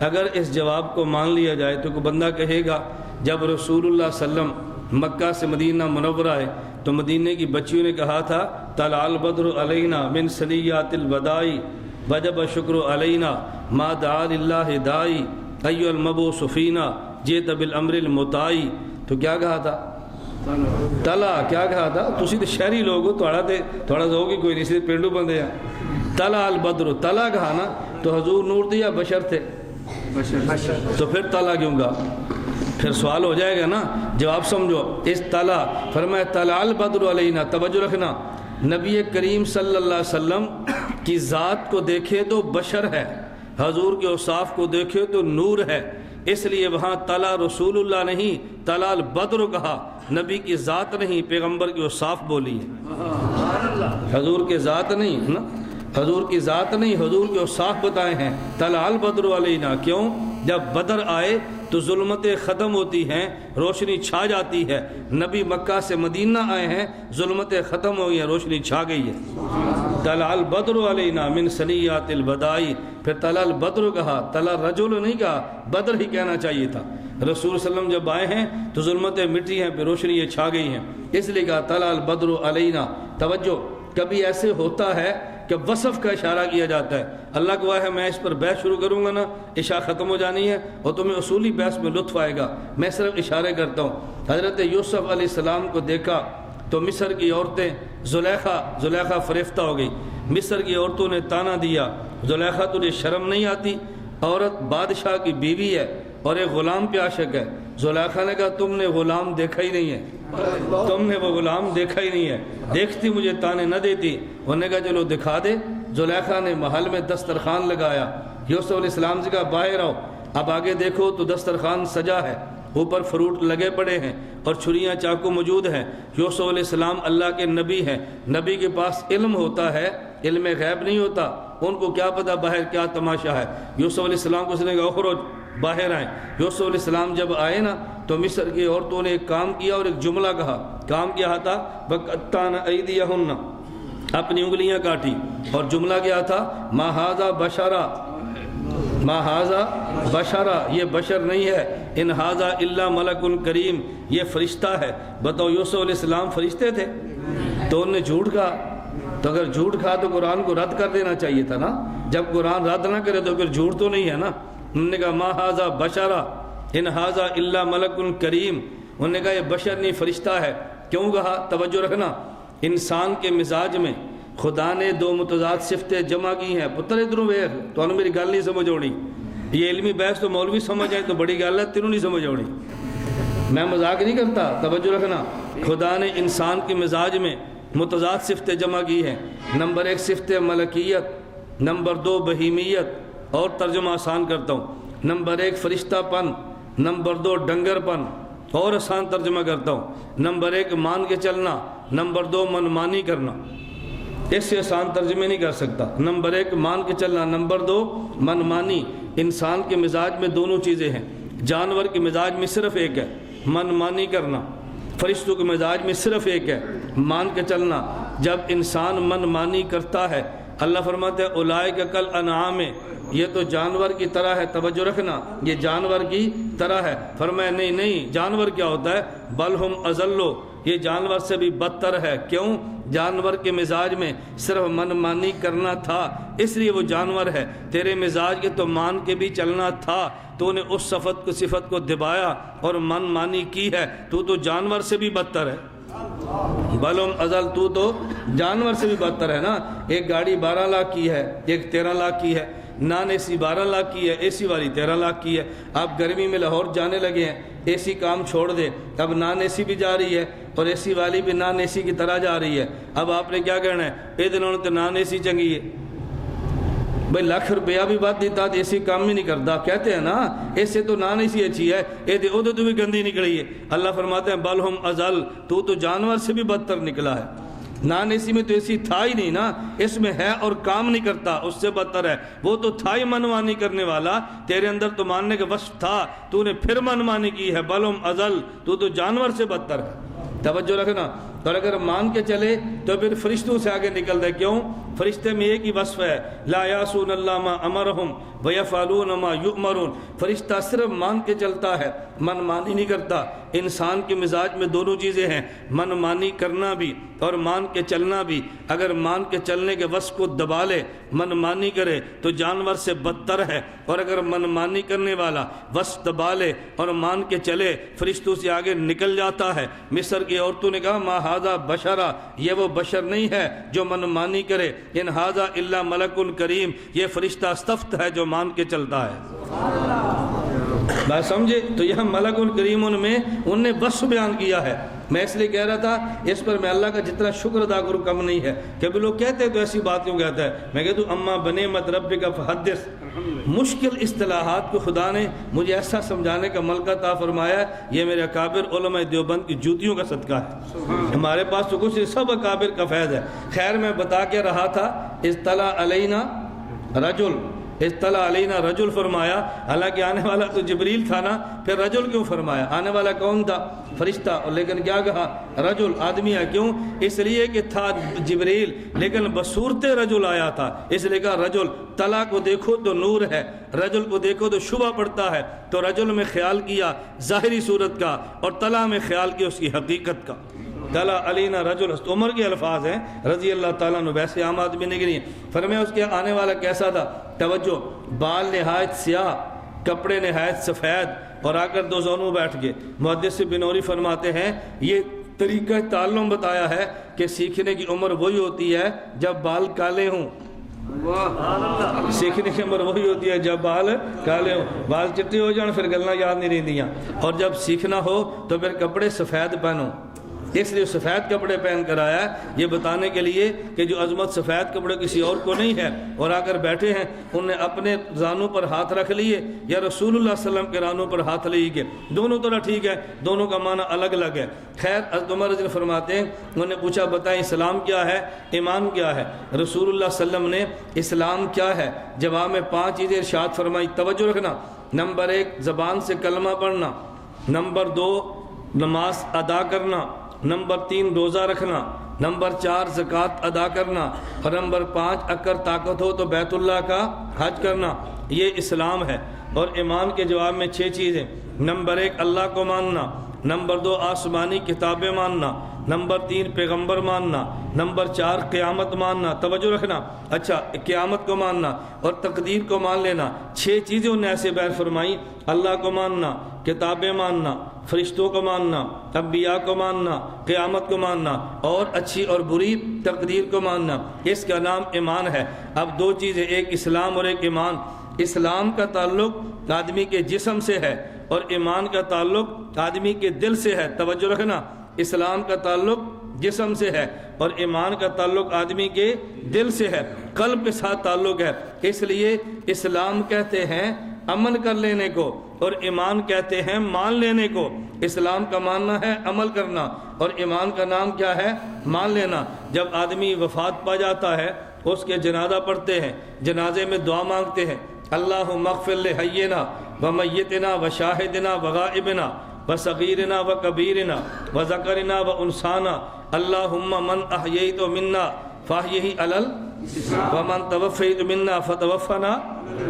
اگر اس جواب کو مان لیا جائے تو کوئی بندہ کہے گا جب رسول اللہ صلی اللہ علیہ وسلم مکہ سے مدینہ منورہ آئے تو مدینہ کی بچیوں نے کہا تھا طلع البدر علینا من ثنیات الوداع وجب شکر علینا ما دعا للہ داعی ایھا المبعوث فینا جئت بالامر المطاع، تو کیا کہا تھا؟ طلع کیا کہا تھا؟ تسی تو شہری لوگ ہو، تھوڑا ذوق ہی کوئی نہیں، صرف پینڈو بندے ہیں۔ طلع البدر، طلع کہا نا، تو حضور نور تھے یا بشر تھے؟ تو پھر طلع کیوں کہا؟ پھر سوال ہو جائے گا نا، جواب سمجھو۔ اس طلع فرمایا طلع البدر علینا، توجہ رکھنا، نبی کریم صلی اللہ علیہ وسلم کی ذات کو دیکھے تو بشر ہے، حضور کے اوصاف کو دیکھے تو نور ہے، اس لیے وہاں طلع رسول اللہ نہیں، طلع البدر کہا، نبی کی ذات نہیں، پیغمبر کے اوصاف بولی ہے، حضور کے ذات نہیں نا، حضور کی ذات نہیں، حضور کے اوصاف بتائے ہیں۔ طلع البدر علینا، کیوں؟ جب بدر آئے تو ظلمتیں ختم ہوتی ہیں، روشنی چھا جاتی ہے۔ نبی مکہ سے مدینہ آئے ہیں، ظلمتیں ختم ہو گئی ہیں، روشنی چھا گئی ہے۔ طلع البدر علینا من ثنیات الوداع، پھر طلع البدر کہا، طلع رجل نہیں کہا، بدر ہی کہنا چاہیے تھا۔ رسول صلی اللہ علیہ وسلم جب آئے ہیں تو ظلمتیں مٹی ہیں، پھر روشنی یہ چھا گئی ہیں، اس لیے کہا طلع البدر علینا۔ توجہ، کبھی ایسے ہوتا ہے کہ وصف کا اشارہ کیا جاتا ہے، اللہ گواہ ہے میں اس پر بحث شروع کروں گا نا، عشاء ختم ہو جانی ہے اور تمہیں اصولی بحث میں لطف آئے گا، میں صرف اشارے کرتا ہوں۔ حضرت یوسف علیہ السلام کو دیکھا تو مصر کی عورتیں، زلیخا فریفتہ ہو گئی، مصر کی عورتوں نے تانا دیا، زلیخا تجھے شرم نہیں آتی؟ عورت بادشاہ کی بیوی ہے اور ایک غلام پہ عاشق ہے۔ زلیخا نے کہا تم نے غلام دیکھا ہی نہیں ہے، تم نے وہ غلام دیکھا ہی نہیں ہے، دیکھتی مجھے تانے نہ دیتی۔ انہوں نے کہا چلو دکھا دے۔ زلیخا نے محل میں دسترخوان لگایا، یوسف علیہ السلام سے کہا باہر آؤ، اب آگے دیکھو تو دسترخوان سجا ہے، اوپر فروٹ لگے پڑے ہیں اور چھریاں چاقو موجود ہیں۔ یوسف علیہ السلام اللہ کے نبی ہیں، نبی کے پاس علم ہوتا ہے، علم غیب نہیں ہوتا، ان کو کیا پتا باہر کیا تماشا ہے۔ یوسف علیہ السلام کو اس نے کہا اخرج، باہر آئیں۔ یوسف علیہ السلام جب آئے نا تو مصر کی عورتوں نے ایک کام کیا اور ایک جملہ کہا۔ کام کیا تھا؟ بَقَطَّعْنَ أَيْدِيَهُنَّ، اپنی انگلیاں کاٹی، اور جملہ کیا تھا؟ مَا هَذَا بَشَرًا، مَا هَذَا بَشَرًا، یہ بشر نہیں ہے، ان هَذَا إِلَّا مَلَكٌ کریم، یہ فرشتہ ہے۔ بتاؤ یوسف علیہ السلام فرشتے تھے؟ تو انہوں نے جھوٹ کہا، تو اگر جھوٹ کہا تو قرآن کو رد کر دینا چاہیے تھا نا، جب قرآن رد نہ کرے تو پھر جھوٹ تو نہیں ہے نا۔ انہوں نے کہا ما ھذا بشرا ان ھذا الا ملک کریم، انہوں نے کہا یہ بشر نہیں فرشتہ ہے۔ کیوں کہا؟ توجہ رکھنا، انسان کے مزاج میں خدا نے دو متضاد صفتیں جمع کی ہیں۔ پتر ادھروں ویکھ، تو انہوں میری گل نہیں سمجھ آنی، یہ علمی بحث تو مولوی سمجھ آئے تو بڑی گل ہے، تینوں نہیں سمجھ آنی، میں مذاق نہیں کرتا۔ توجہ رکھنا، خدا نے انسان کے مزاج میں متضاد صفتیں جمع کی ہیں۔ نمبر 1 صفت ملکیت، نمبر 2 بہیمیت، اور ترجمہ آسان کرتا ہوں، نمبر 1 فرشتہ پن، نمبر 2 ڈنگر پن، اور آسان ترجمہ کرتا ہوں، نمبر 1 مان کے چلنا، نمبر 2 منمانی کرنا۔ اس سے آسان ترجمے نہیں کر سکتا۔ نمبر 1 مان کے چلنا، نمبر 2 منمانی۔ انسان کے مزاج میں دونوں چیزیں ہیں، جانور کے مزاج میں صرف ایک ہے، منمانی کرنا، فرشتوں کے مزاج میں صرف ایک ہے، مان کے چلنا۔ جب انسان منمانی کرتا ہے، اللہ فرماتے ہیں اولئک کالانعام، یہ تو جانور کی طرح ہے۔ توجہ رکھنا، یہ جانور کی طرح ہے۔ فرمایا نہیں، جانور کیا ہوتا ہے؟ بل ہم اضل، یہ جانور سے بھی بدتر ہے۔ کیوں؟ جانور کے مزاج میں صرف منمانی کرنا تھا، اس لیے وہ جانور ہے۔ تیرے مزاج کے تو مان کے بھی چلنا تھا، تو نے اس صفت کو دبایا اور من مانی کی ہے، تو جانور سے بھی بدتر ہے۔ بلہم ازل، تو جانور سے بھی بدتر ہے نا۔ ایک گاڑی 12 لاکھ کی ہے، ایک 13 لاکھ کی ہے، نان اے سی 12 لاکھ کی ہے، اے سی والی 13 لاکھ کی ہے۔ آپ گرمی میں لاہور جانے لگے ہیں، اے سی کام چھوڑ دے، اب نان اے سی بھی جا رہی ہے اور اے سی والی بھی نان اے سی کی طرح جا رہی ہے۔ اب آپ نے کیا کرنا ہے؟ اے دنوں تو نان اے سی چنگی ہے بھائی، لاکھ روپیہ بھی بات دیتا تو اے سی کام بھی نہیں کرتا، کہتے ہیں نا ایسے تو نان اے سی اچھی ہے، اے دے ادھر تو بھی گندی نکلی ہے۔ اللہ فرماتے ہیں بل ہم ازل، تو جانور سے بھی بدتر نکلا ہے۔ نان اے سی میں تو اے سی تھا ہی نہیں نا، اس میں ہے اور کام نہیں کرتا، اس سے بدتر ہے۔ وہ تو تھا ہی منمانی کرنے والا، تیرے اندر تو ماننے کا وصف تھا، تو نے پھر منمانی کی ہے۔ بل ہم ازل، تو جانور سے بدتر ہے۔ توجہ رکھنا، اور اگر مان کے چلے تو پھر فرشتوں سے آگے نکل دے۔ کیوں؟ فرشتے میں ایک ہی وصف ہے، لا یعصون اللہ ما امرہم ویفعلون ما یؤمرون۔ فرشتہ صرف مان کے چلتا ہے، من مانی نہیں کرتا۔ انسان کے مزاج میں دونوں چیزیں ہیں، من مانی کرنا بھی اور مان کے چلنا بھی۔ اگر مان کے چلنے کے وصف کو دبا لے، من مانی کرے تو جانور سے بدتر ہے، اور اگر من مانی کرنے والا وصف دبا لے اور مان کے چلے، فرشتوں سے آگے نکل جاتا ہے۔ مصر کی عورتوں نے کہا ما ھذا بشرا، یہ وہ بشر نہیں ہے جو من مانی کرے، ان ھذا الا ملک کریم، یہ فرشتہ استفت ہے جو مان کے چلتا ہے۔ بات سمجھے؟ تو یہاں ملک الکریم میں انہوں نے وصف بیان کیا ہے۔ میں اس لیے کہہ رہا تھا اس پر میں اللہ کا جتنا شکر ادا کروں کم نہیں ہے۔ کبھی لوگ کہتے ہیں تو ایسی بات کیوں کہتا ہے؟ میں کہتا ہوں اما بنعمت ربک فحدث۔ مشکل اصطلاحات کو خدا نے مجھے ایسا سمجھانے کا ملکہ عطا فرمایا ہے، یہ میرے اکابر علماء دیوبند کی جوتیوں کا صدقہ ہے۔ ہمارے پاس تو کچھ سب اکابر کا فیض ہے۔ خیر میں بتا کے رہا تھا، اطلع علینا رجل، اطلع علینا رجل فرمایا، حالانکہ آنے والا تو جبریل تھا نا، پھر رجل کیوں فرمایا؟ آنے والا کون تھا؟ فرشتہ، اور لیکن کیا کہا؟ رجل، آدمی ہے۔ کیوں؟ اس لیے کہ تھا جبریل لیکن بصورت رجل آیا تھا، اس لیے کہا رجل۔ طلع کو دیکھو تو نور ہے، رجل کو دیکھو تو شبہ پڑتا ہے، تو رجل میں خیال کیا ظاہری صورت کا اور طلع میں خیال کیا اس کی حقیقت کا۔ طلع علینا رجل، عمر کے الفاظ ہیں رضی اللہ تعالیٰ عنہ، ویسے عام آدمی نہیں گئی۔ فرمایا اس کے آنے والا کیسا تھا؟ توجہ، بال نہایت سیاہ، کپڑے نہایت سفید، اور آ کر دو زانوں بیٹھ گئے۔ محدث بنوری فرماتے ہیں یہ طریقہ تعلم بتایا ہے کہ سیکھنے کی عمر وہی ہوتی ہے جب بال کالے ہوں۔ سیکھنے کی عمر وہی ہوتی ہے جب بال کالے ہوں، بال چٹے ہو جان پھر گلنا یاد نہیں رہندیاں، اور جب سیکھنا ہو تو پھر کپڑے سفید پہنو۔ اس لیے سفید کپڑے پہن کر آیا ہے، یہ بتانے کے لیے کہ جو عظمت سفید کپڑے کسی اور کو نہیں ہے۔ اور آ کر بیٹھے ہیں، انہوں نے اپنے زانوں پر ہاتھ رکھ لیے یا رسول اللہ صلی اللہ علیہ وسلم کے رانوں پر ہاتھ لیے گئے۔ دونوں طرح ٹھیک ہے، دونوں کا معنی الگ الگ ہے۔ خیر حضرت عمر رضی اللہ فرماتے ہیں، انہوں نے پوچھا بتائیں اسلام کیا ہے، ایمان کیا ہے؟ رسول اللہ صلی اللہ علیہ وسلم نے اسلام کیا ہے جواب میں 5 چیزیں ارشاد فرمائی۔ توجہ رکھنا، نمبر 1 زبان سے کلمہ پڑھنا، نمبر 2 نماز ادا کرنا، نمبر 3 روزہ رکھنا، نمبر 4 زکوٰۃ ادا کرنا، اور نمبر 5 اگر طاقت ہو تو بیت اللہ کا حج کرنا۔ یہ اسلام ہے۔ اور ایمان کے جواب میں 6 چیزیں۔ نمبر 1 اللہ کو ماننا، نمبر 2 آسمانی کتابیں ماننا، نمبر 3 پیغمبر ماننا، نمبر 4 قیامت ماننا۔ توجہ رکھنا، اچھا قیامت کو ماننا اور تقدیر کو مان لینا۔ 6 چیزیں انہیں ایسے بیان فرمائی، اللہ کو ماننا، کتابیں ماننا، فرشتوں کو ماننا، انبیاء کو ماننا، قیامت کو ماننا، اور اچھی اور بری تقدیر کو ماننا۔ اس کا نام ایمان ہے۔ اب 2 چیزیں، ایک اسلام اور ایک ایمان۔ اسلام کا تعلق آدمی کے جسم سے ہے اور ایمان کا تعلق آدمی کے دل سے ہے۔ توجہ رکھنا، اسلام کا تعلق جسم سے ہے اور ایمان کا تعلق آدمی کے دل سے ہے، قلب کے ساتھ تعلق ہے۔ اس لیے اسلام کہتے ہیں عمل کر لینے کو اور ایمان کہتے ہیں مان لینے کو۔ اسلام کا ماننا ہے عمل کرنا اور ایمان کا نام کیا ہے؟ مان لینا۔ جب آدمی وفات پا جاتا ہے اس کے جنازہ پڑھتے ہیں، جنازے میں دعا مانگتے ہیں، اللہم اغفر لحینا ومیتنا وشاہدنا وغائبنا وصغیرنا وکبیرنا وذکرنا وانثانا اللہم من احییت منا فاحیہ علی ومن توفیت منا فتوفنا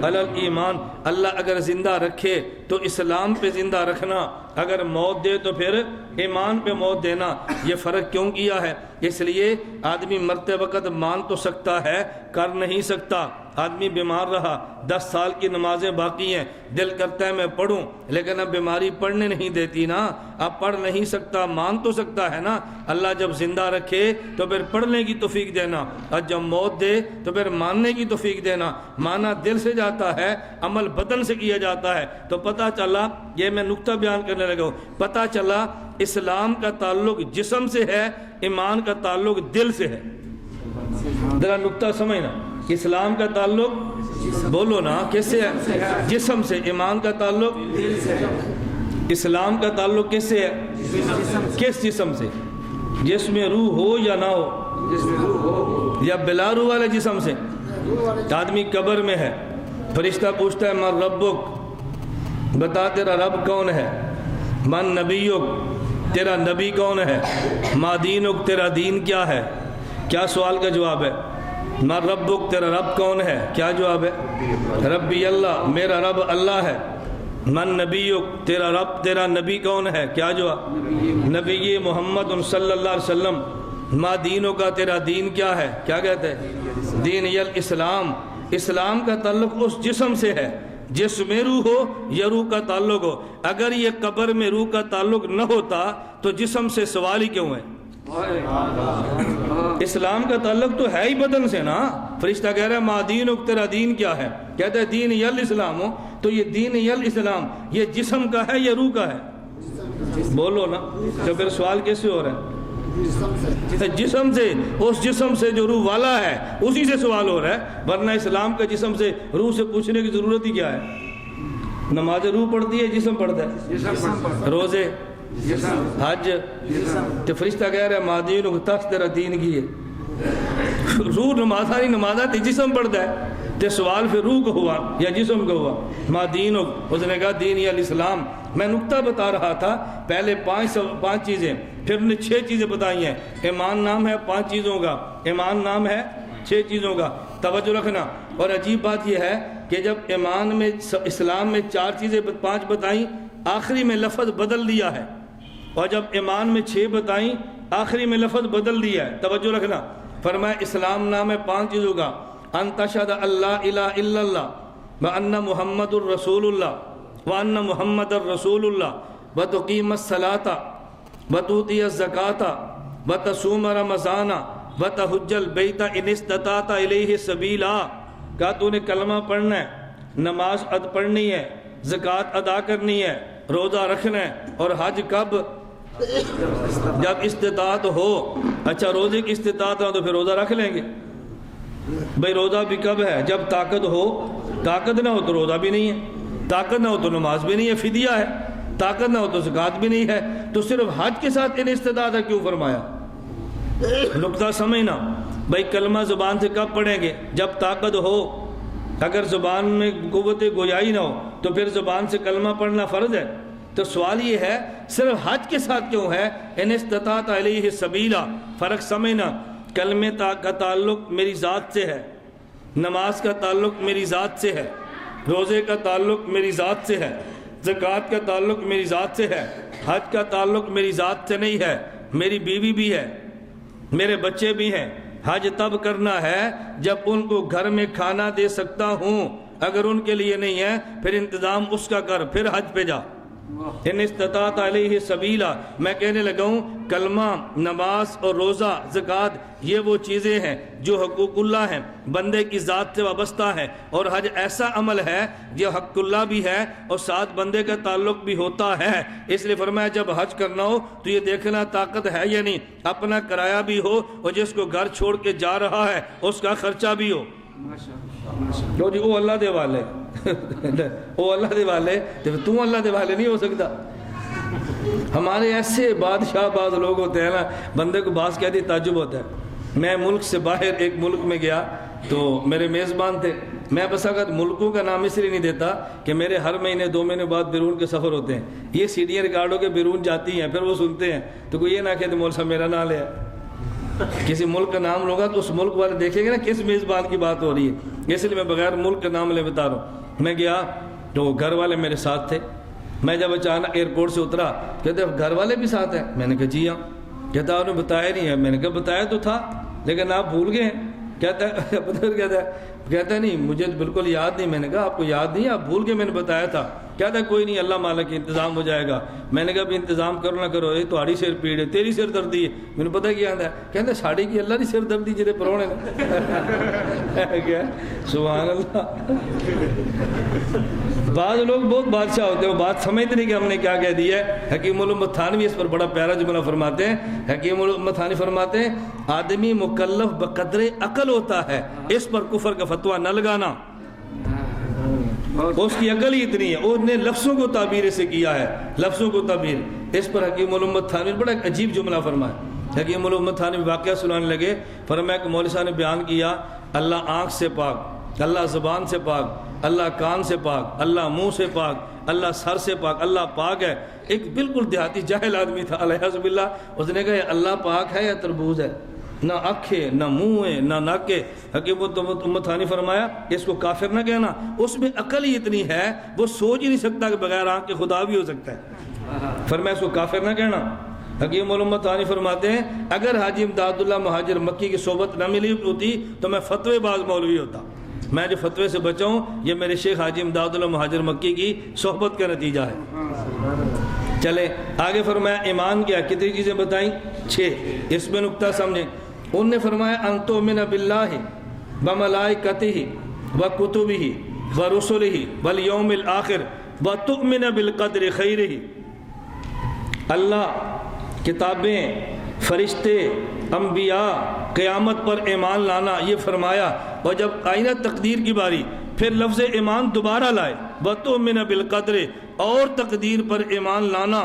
علی الایمان۔ اللہ اگر زندہ رکھے تو اسلام پہ زندہ رکھنا، اگر موت دے تو پھر ایمان پہ موت دینا۔ یہ فرق کیوں کیا ہے؟ اس لیے آدمی مرتے وقت مان تو سکتا ہے، کر نہیں سکتا۔ آدمی بیمار رہا، 10 سال کی نمازیں باقی ہیں، دل کرتا ہے میں پڑھوں، لیکن اب بیماری پڑھنے نہیں دیتی نا، اب پڑھ نہیں سکتا، مان تو سکتا ہے نا۔ اللہ جب زندہ رکھے تو پھر پڑھنے کی توفیق دینا، اور جب موت دے تو پھر ماننے کی توفیق دینا۔ مانا دل سے جاتا ہے، عمل بدن سے کیا جاتا ہے۔ تو پتہ چلا، یہ میں نقطہ بیان کرنے لگا ہوں، پتہ چلا اسلام کا تعلق جسم سے ہے، ایمان کا تعلق دل سے ہے۔ ذرا نقطہ سمجھنا، اسلام کا تعلق بولو نا کس سے ہے؟ جسم سے۔ ایمان کا تعلق اسلام کا تعلق کس سے ہے؟ کس جسم سے؟ جس میں روح ہو یا نہ ہو، یا بلا روح والے جسم سے؟ آدمی قبر میں ہے، فرشتہ پوچھتا ہے من ربک، بتا تیرا رب کون ہے؟ من نبیک، تیرا نبی کون ہے؟ ما دینک، تیرا دین کیا ہے؟ کیا سوال کا جواب ہے؟ من ربک، تیرا رب کون ہے؟ کیا جواب ہے؟ ربی اللہ، میرا رب اللہ ہے۔ من نبیک، تیرا رب، تیرا نبی کون ہے؟ کیا جواب؟ نبی محمد صلی اللہ علیہ وسلم۔ ما دینوں کا، تیرا دین کیا ہے؟ کیا کہتے ہیں؟ دین الاسلام۔ اسلام کا تعلق اس جسم سے ہے، جس میں روح ہو یا روح کا تعلق ہو۔ اگر یہ قبر میں روح کا تعلق نہ ہوتا تو جسم سے سوال ہی کیوں ہے؟ اسلام کا تعلق تو ہے ہی بدن سے نا۔ فرشتہ کہہ رہا ہے ما دینک، تیرا دین کیا ہے؟ کہتا ہے دین الاسلام ہو۔ تو یہ دین الاسلام یہ جسم کا ہے یا روح کا ہے؟ بولو نا، تو پھر سوال کیسے ہو رہا ہے؟ جسم سے، اس جسم سے جو روح والا ہے اسی سے سوال ہو رہا ہے، ورنہ اسلام کا جسم سے روح سے پوچھنے کی ضرورت ہی کیا ہے؟ نماز روح پڑھتی ہے، جسم پڑھتا ہے، روزے، حج، تو فرشتہ کہہ رہا ہے ما دینک، تخت تیرا دین کی ہے۔ روح نماز آتی، جسم پڑھتا ہے، تو سوال پھر روح کو ہوا یا جسم کو ہوا؟ ما دینک، اس نے کہا دین الاسلام۔ میں نقطہ بتا رہا تھا، پہلے 5 چیزیں، پھر انہیں 6 چیزیں بتائی ہیں۔ ایمان نام ہے 5 چیزوں کا، ایمان نام ہے 6 چیزوں کا، توجہ رکھنا۔ اور عجیب بات یہ ہے کہ جب ایمان میں، اسلام میں 4 چیزیں 5 بتائیں، آخری میں لفظ بدل دیا ہے، اور جب ایمان میں 6 بتائیں، آخری میں لفظ بدل دیا ہے۔ توجہ رکھنا، فرمایا اسلام نام ہے 5 چیزوں کا، ان تشہد اللہ الہ الا اللہ وان محمد الرسول اللہ وان محمد الرسول اللہ وتقیم الصلاۃ وتؤتی الزکاۃ وتصوم رمضان وتحج البیت ان استطعت الیہ سبیلا۔ کہا تو نے کلمہ پڑھنا ہے، نماز پڑھنی ہے، زکوٰۃ ادا کرنی ہے، روزہ رکھنا ہے، اور حج کب؟ جب استطاعت ہو۔ اچھا روزے کی استطاعت ہو تو پھر روزہ رکھ لیں گے، بھئی روزہ بھی کب ہے؟ جب طاقت ہو۔ طاقت نہ ہو تو روزہ بھی نہیں ہے، طاقت نہ ہو تو نماز بھی نہیں ہے، فدیہ ہے، طاقت نہ ہو تو زکوٰۃ بھی نہیں ہے، تو صرف حج کے ساتھ ان استطاعت کیوں فرمایا؟ نقطہ سمجھنا، بھئی کلمہ زبان سے کب پڑھیں گے؟ جب طاقت ہو۔ اگر زبان میں قوت گویائی نہ ہو تو پھر زبان سے کلمہ پڑھنا فرض ہے۔ تو سوال یہ ہے صرف حج کے ساتھ کیوں ہے؟ ان استطاعت علیہ سبیلا۔ فرق سمجھنا، کلمے کا تعلق میری ذات سے ہے، نماز کا تعلق میری ذات سے ہے، روزے کا تعلق میری ذات سے ہے، زکوٰۃ کا تعلق میری ذات سے ہے، حج کا تعلق میری ذات سے نہیں ہے، میری بیوی بھی ہے، میرے بچے بھی ہیں۔ حج تب کرنا ہے جب ان کو گھر میں کھانا دے سکتا ہوں، اگر ان کے لیے نہیں ہے پھر انتظام اس کا کر، پھر حج پہ جا۔ ان استطاعت علیہ سبیلا۔ میں کہنے لگا ہوں کلمہ، نماز اور روزہ، زکوٰۃ یہ وہ چیزیں ہیں جو حقوق اللہ ہیں، بندے کی ذات سے وابستہ ہیں، اور حج ایسا عمل ہے جو حق اللہ بھی ہے اور ساتھ بندے کا تعلق بھی ہوتا ہے۔ اس لیے فرمایا جب حج کرنا ہو تو یہ دیکھنا طاقت ہے یا نہیں، اپنا کرایہ بھی ہو اور جس کو گھر چھوڑ کے جا رہا ہے اس کا خرچہ بھی ہو۔ جو جی وہ اللہ دے والے وہ اللہ دے والے، تو اللہ دے والے نہیں ہو سکتا۔ ہمارے ایسے بادشاہ بعض لوگ ہوتے ہیں نا، بندے کو باز کہہ دی تعجب ہوتا ہے۔ میں ملک سے باہر ایک ملک میں گیا تو میرے میزبان تھے، میں بس اگر ملکوں کا نام اس لیے نہیں دیتا کہ میرے ہر مہینے 2 مہینے بعد بیرون کے سفر ہوتے ہیں، یہ سیڈیاں ریکارڈوں کے بیرون جاتی ہیں، پھر وہ سنتے ہیں، تو کوئی یہ نہ کہتے مول صاحب میرا نام لیا، کسی ملک کا نام لوگا تو اس ملک والے دیکھیں گے نا کس میزبان کی بات ہو رہی ہے، اس لیے میں بغیر ملک کا نام لے بتا رہا ہوں۔ میں گیا تو گھر والے میرے ساتھ تھے، میں جب اچانک ایئرپورٹ سے اترا کہتے گھر والے بھی ساتھ ہیں؟ میں نے کہا جی ہاں۔ کہتا انہوں نے بتایا نہیں ہے۔ میں نے کہا بتایا تو تھا لیکن آپ بھول گئے ہیں۔ کہتا ہے نہیں مجھے بالکل یاد نہیں. میں نے کہا آپ کو یاد نہیں, آپ بھول کے میں نے بتایا تھا. کہتا ہے کوئی نہیں, اللہ مالک انتظام ہو جائے گا. میں نے کہا بھی انتظام کرو نہ کرو, یہ تہاڑی سر پیڑ ہے, تیری سر دردی ہے. میں نے پتا کیا ہے, کہتا ہے ساڑی کی اللہ کی سر دردی جڑے پرونے کیا سبحان اللہ. بعض لوگ بہت بادشاہ ہوتے ہیں, وہ بات سمجھتے نہیں کہ ہم نے کیا کہہ دیا ہے. حکیم الامت تھانوی اس پر بڑا پیارا جملہ فرماتے ہیں. حکیم الامت تھانوی فرماتے ہیں آدمی مکلف بقدر عقل ہوتا ہے, اس پر کفر کا فتویٰ نہ لگانا. اس کی عقل ہی اتنی ہے, اس نے لفظوں کو تعبیر سے کیا ہے, لفظوں کو تعبیر. اس پر حکیم الامت تھانوی بڑا ایک عجیب جملہ فرمایا. حکیم الامت تھانوی واقعہ سنانے لگے. فرمایا کہ مولوی صاحب نے بیان کیا اللہ آنکھ سے پاک, اللہ زبان سے پاک, اللہ کان سے پاک, اللہ منہ سے پاک, اللہ سر سے پاک, اللہ پاک ہے. ایک بالکل دیہاتی جاہل آدمی تھا علیہ باللہ, اس نے کہا اللہ پاک ہے یا تربوز ہے, نہ آنکھ ہے نہ منہ ہے نہ ناک ہے. حکیم الامت تھانوی فرمایا اس کو کافر نہ کہنا, اس میں عقل ہی اتنی ہے وہ سوچ ہی نہیں سکتا کہ بغیر آنکھ کے خدا بھی ہو سکتا ہے. فرمایا اس کو کافر نہ کہنا. حکیم الامت تھانوی فرماتے ہیں اگر حاجی امداد اللہ مہاجر مکی کی صحبت نہ ملی ہوتی تو میں فتوی باز مولوی ہوتا. میں جو فتوے سے بچا ہوں یہ میرے شیخ حاجی امداد اللہ مہاجر مکی کی صحبت کا نتیجہ ہے. چلے آگے فرمایا ایمان کیا, کتنی چیزیں بتائیں, 6. اس میں نقطہ سمجھیں. ان نے فرمایا ان تؤمن باللہ وملائکتہ وکتبہ ورسلہ والیوم الآخر وتؤمن بالقدر خیرہ. اللہ, کتابیں, فرشتے, انبیاء, قیامت پر ایمان لانا یہ فرمایا. اور جب آئینہ تقدیر کی باری پھر لفظ ایمان دوبارہ لائے وتؤمن بالقدر, اور تقدیر پر ایمان لانا.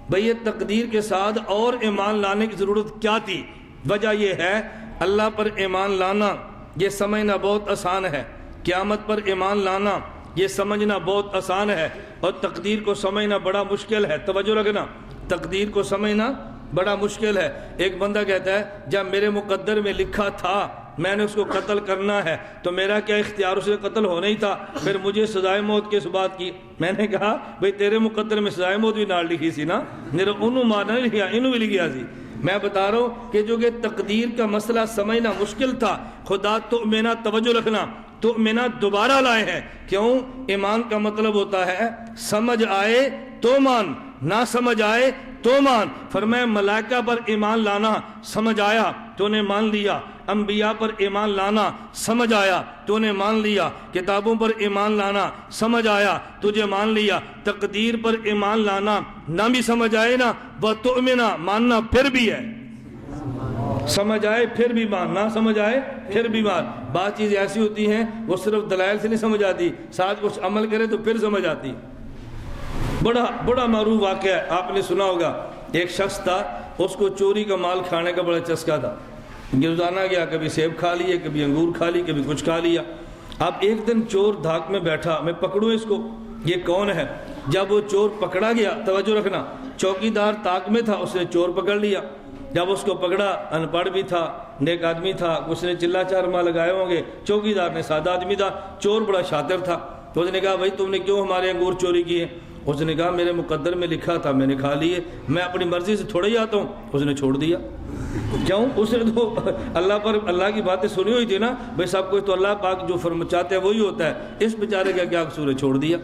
بھئی یہ تقدیر کے ساتھ اور ایمان لانے کی ضرورت کیا تھی؟ وجہ یہ ہے اللہ پر ایمان لانا یہ سمجھنا بہت آسان ہے, قیامت پر ایمان لانا یہ سمجھنا بہت آسان ہے, اور تقدیر کو سمجھنا بڑا مشکل ہے. توجہ رکھنا, تقدیر کو سمجھنا بڑا مشکل ہے. ایک بندہ کہتا ہے جب میرے مقدر میں لکھا تھا میں نے اس کو قتل کرنا ہے تو میرا کیا اختیار, اسے قتل ہونا ہی تھا, پھر مجھے سزائے موت کی بات کی. میں نے کہا بھئی تیرے مقدر میں سزائے موت بھی نال لکھی سی نا, میرے انہوں مارنا نہیں لکھا, انہوں بھی لکھیا سی. میں بتا رہا ہوں کہ جو کہ تقدیر کا مسئلہ سمجھنا مشکل تھا, خدا تؤمنہ, توجہ رکھنا, تؤمنہ دوبارہ لائے ہیں. کیوں؟ ایمان کا مطلب ہوتا ہے سمجھ آئے تو مان, نہ سمجھ آئے تو مان. فرمایا ملائکہ پر ایمان لانا سمجھ آیا تو نے مان لیا, انبیاء پر ایمان لانا سمجھ آیا تو نے مان لیا, کتابوں پر ایمان لانا سمجھ آیا تجھے مان لیا. تقدیر پر ایمان لانا نہ بھی سمجھ آئے نا وتؤمن, ماننا پھر بھی ہے, سمجھ آئے پھر بھی مان, نہ سمجھ آئے پھر بھی مان. بعض چیزیں ایسی ہوتی ہیں وہ صرف دلائل سے نہیں سمجھ آتی, ساتھ کچھ عمل کرے تو پھر سمجھ آتی. بڑا معروف واقعہ ہے, آپ نے سنا ہوگا. ایک شخص تھا, اس کو چوری کا مال کھانے کا بڑا چسکا تھا. روزانہ گیا, کبھی سیب کھا لیے, کبھی انگور کھا لی, کبھی کچھ کھا لیا. اب ایک دن چور دھاک میں بیٹھا, میں پکڑوں اس کو, یہ کون ہے. جب وہ چور پکڑا گیا, توجہ رکھنا, چوکیدار طاق میں تھا, اس نے چور پکڑ لیا. جب اس کو پکڑا, ان پڑھ بھی تھا, نیک آدمی تھا, اس نے چلا چارما لگائے ہوں گے. چوکیدار نے سادہ آدمی تھا, چور بڑا شاطر تھا. تو اس نے کہا بھائی تم نے کیوں ہمارے انگور چوری کیے؟ اس نے کہا میرے مقدر میں لکھا تھا, میں نے کھا لیے, میں اپنی مرضی سے تھوڑا ہی آتا ہوں. اس نے چھوڑ دیا. کیوں؟ اس نے تو اللہ کی باتیں سنی ہوئی تھی نا, بھائی سب کچھ تو اللہ پاک جو چاہتے ہیں وہی ہوتا ہے. اس بیچارے کا کیا قصور ہے, چھوڑ دیا.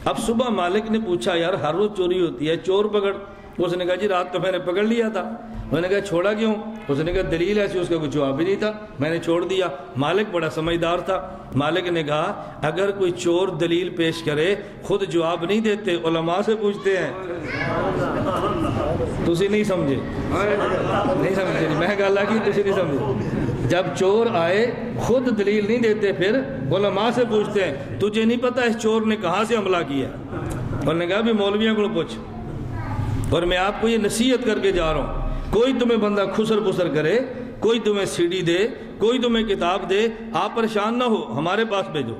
اب صبح مالک نے پوچھا یار ہر روز چوری ہوتی ہے, چور پکڑ. اس نے کہا جی رات تو میں نے پکڑ لیا تھا. میں نے کہا چھوڑا کیوں؟ اس نے کہا دلیل ایسی, اس کا کوئی جواب ہی نہیں تھا, میں نے چھوڑ دیا. مالک بڑا سمجھدار تھا. مالک نے کہا اگر کوئی چور دلیل پیش کرے خود جواب نہیں دیتے, علماء سے پوچھتے ہیں. تسی نہیں سمجھے, نہیں سمجھے, میں گل کی تسی نہیں سمجھے. جب چور آئے خود دلیل نہیں دیتے, پھر علماء سے پوچھتے ہیں تجھے نہیں پتا اس چور نے کہاں سے حملہ کیا. انہوں نے کہا بھی مولویوں کو پوچھ. اور میں آپ کو یہ نصیحت کر کے جا رہا ہوں, کوئی تمہیں بندہ خسر پسر کرے, کوئی تمہیں سی ڈی دے, کوئی تمہیں کتاب دے, آپ پریشان نہ ہو, ہمارے پاس بھیجو.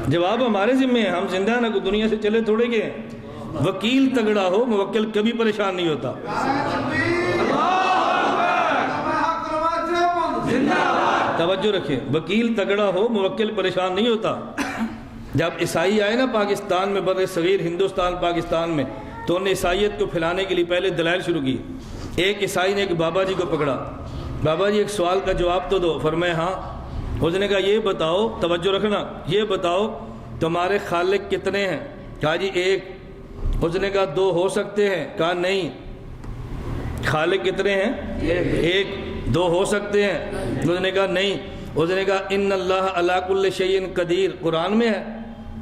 جواب ہمارے ذمہ ہے, ہم زندہ نہ کوئی دنیا سے چلے تھوڑے گئے ہیں. وکیل تگڑا ہو, موکل کبھی پریشان نہیں ہوتا. توجہ رکھیں, وکیل تگڑا ہو, موکل پریشان نہیں ہوتا. جب عیسائی آئے نا پاکستان میں, بر صغیر ہندوستان پاکستان میں, تو انہیں عیسائیت کو پھیلانے کے لیے پہلے دلائل شروع کی. ایک عیسائی نے ایک بابا جی کو پکڑا, بابا جی ایک سوال کا جواب تو دو۔ فرمایا ہاں۔ اس نے کہا یہ بتاؤ، توجہ رکھنا، یہ بتاؤ تمہارے خالق کتنے ہیں؟ کہا جی ایک۔ اس نے کہا دو ہو سکتے ہیں؟ کہا نہیں۔ خالق کتنے ہیں؟ ایک۔ دو ہو سکتے ہیں؟ اس نے کہا نہیں۔ اس نے کہا ان اللہ علی کل شیء قدیر، قرآن میں ہے؟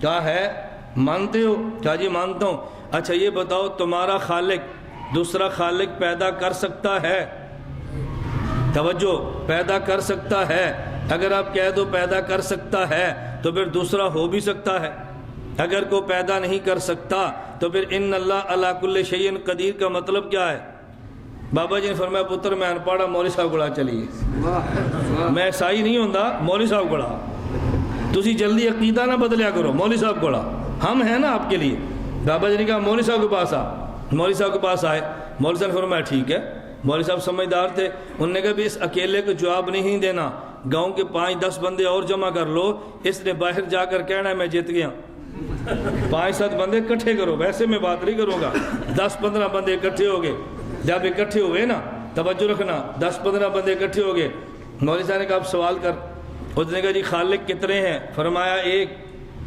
کہا ہے۔ مانتے ہو؟ کہا جی مانتا ہوں۔ اچھا یہ بتاؤ تمہارا خالق دوسرا خالق پیدا کر سکتا ہے؟ توجہ، پیدا کر سکتا ہے؟ اگر آپ کہہ دو پیدا کر سکتا ہے تو پھر دوسرا ہو بھی سکتا ہے۔ اگر کوئی پیدا نہیں کر سکتا تو پھر ان اللہ علی کل شیء قدیر کا مطلب کیا ہے؟ بابا جی نے فرمایا پتر میں انپڑھا، مولوی صاحب گڑا چلیے، میں عیسائی نہیں ہوندا، مولوی صاحب گڑا، تسی جلدی عقیدہ نہ بدلیا کرو، مولوی صاحب گڑا، ہم ہیں نا آپ کے لیے۔ بابا جی نے کہا مولوی صاحب کے پاس آ۔ مولوی صاحب کے پاس آئے۔ مولوی صاحب نے فرمایا ٹھیک ہے۔ مولوی صاحب سمجھدار تھے، انہوں نے کہا بھی اس اکیلے کو جواب نہیں دینا، گاؤں کے 5-10 بندے اور جمع کر لو، اس نے باہر جا کر کہنا ہے میں جیت گیا۔ 5-7 بندے اکٹھے کرو، ویسے میں بات نہیں کروں گا۔ 10-15 بندے اکٹھے ہو گئے۔ جب اکٹھے ہوئے نا، توجہ رکھنا، 10-15 بندے اکٹھے ہو گئے۔ مولوی صاحب نے کہا آپ سوال کر۔ اس نے کہا جی خالق کتنے ہیں؟ فرمایا ایک۔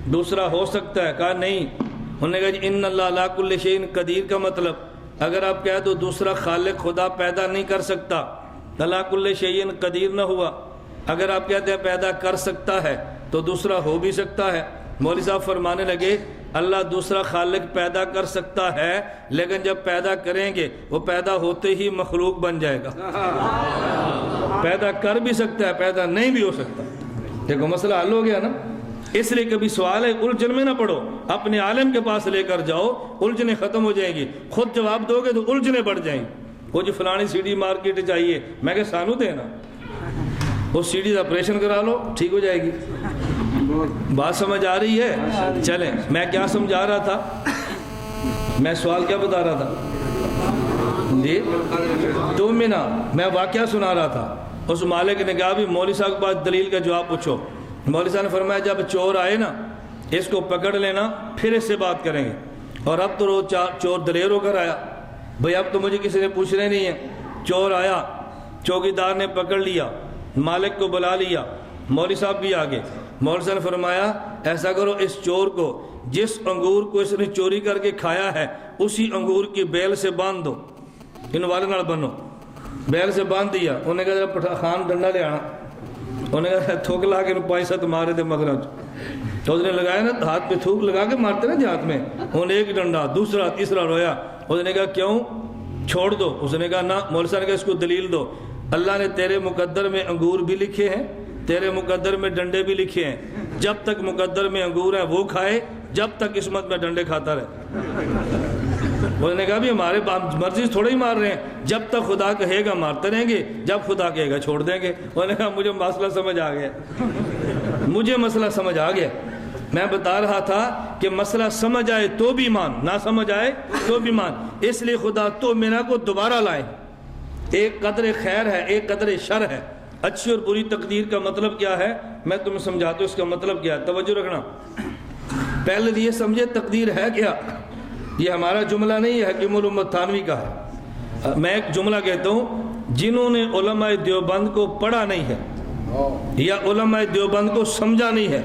دوسرا ہو سکتا ہے؟ کہا نہیں۔ انہوں نے کہا جی ان اللہ علی کل شیء قدیر کا مطلب اگر آپ کہہ دو دوسرا خالق خدا پیدا نہیں کر سکتا، علی کل شیء قدیر نہ ہوا۔ اگر آپ کہتے ہیں پیدا کر سکتا ہے تو دوسرا ہو بھی سکتا ہے۔ مولوی صاحب فرمانے لگے اللہ دوسرا خالق پیدا کر سکتا ہے، لیکن جب پیدا کریں گے وہ پیدا ہوتے ہی مخلوق بن جائے گا۔ پیدا کر بھی سکتا ہے، پیدا نہیں بھی ہو سکتا۔ دیکھو مسئلہ حل ہو گیا نا۔ اس لیے کبھی سوال ہے الجھن میں نہ پڑو، اپنے عالم کے پاس لے کر جاؤ، الجھنیں ختم ہو جائیں گی۔ خود جواب دو گے تو الجھنیں بڑھ جائیں گی۔ وہ جو فلانی سی ڈی مارکیٹ چاہیے، میں کہ سانو دینا، اس سی ڈی کا آپریشن کرا لو، ٹھیک ہو جائے گی۔ بات سمجھ آ رہی ہے؟ چلیں، میں کیا سمجھا رہا تھا؟ میں سوال کیا بتا رہا تھا جی؟ تو میں واقعہ سنا رہا تھا۔ اس مالک نے کہا بھی مولوی صاحب کے پاس دلیل کا جواب پوچھو۔ مولوی صاحب نے فرمایا جب چور آئے نا اس کو پکڑ لینا، پھر اس سے بات کریں گے۔ اور اب تو چور دلیر ہو کر آیا، بھئی اب تو مجھے کسی نے پوچھنا نہیں ہے۔ چور آیا، چوکیدار نے پکڑ لیا، مالک کو بلا لیا، مولوی صاحب بھی آگے۔ مولوی صاحب نے فرمایا ایسا کرو اس چور کو جس انگور کو اس نے چوری کر کے کھایا ہے اسی انگور کی بیل سے باندھ دو، ان والے نال بنو۔ بیل سے باندھ دیا۔ انہوں نے کہا پٹھا خان ڈنڈا لے آنا۔ انہوں نے کہا تھوک لا کے پیسہ تمہارے تھے مغرب، تو اس نے لگایا نا ہاتھ پہ تھوک لگا کے مارتے نا ہاتھ میں۔ انہوں نے ایک ڈنڈا، دوسرا، تیسرا رویا۔ اس نے کہا کیوں؟ چھوڑ دو۔ اس نے کہا نہ۔ مولوی صاحب نے کہا اس کو دلیل دو۔ اللہ نے تیرے مقدر میں انگور بھی لکھے ہیں، تیرے مقدر میں ڈنڈے بھی لکھے ہیں، جب تک مقدر میں انگور ہیں وہ کھائے، جب تک قسمت میں ڈنڈے کھاتا رہے۔ انہوں نے کہا بھی ہمارے مرضی تھوڑا ہی مار رہے ہیں، جب تک خدا کہے گا مارتے رہیں گے، جب خدا کہے گا چھوڑ دیں گے۔ انہوں نے کہا مجھے مسئلہ سمجھ آ گیا، مجھے مسئلہ سمجھ آ گیا۔ میں بتا رہا تھا کہ مسئلہ سمجھ آئے تو بھی مان، نہ سمجھ آئے تو بھی مان۔ اس لیے خدا تو مینا کو دوبارہ لائے۔ ایک قدر خیر ہے، ایک قدر شر ہے۔ اچھی اور بری تقدیر کا مطلب کیا ہے میں تمہیں سمجھاتا ہوں، اس کا مطلب کیا ہے، توجہ رکھنا۔ پہلے یہ سمجھے تقدیر ہے کیا۔ یہ ہمارا جملہ نہیں ہے، حکیم الامت تھانوی کا ہے۔ میں ایک جملہ کہتا ہوں، جنہوں نے علماء دیوبند کو پڑھا نہیں ہے یا علماء دیوبند کو سمجھا نہیں ہے،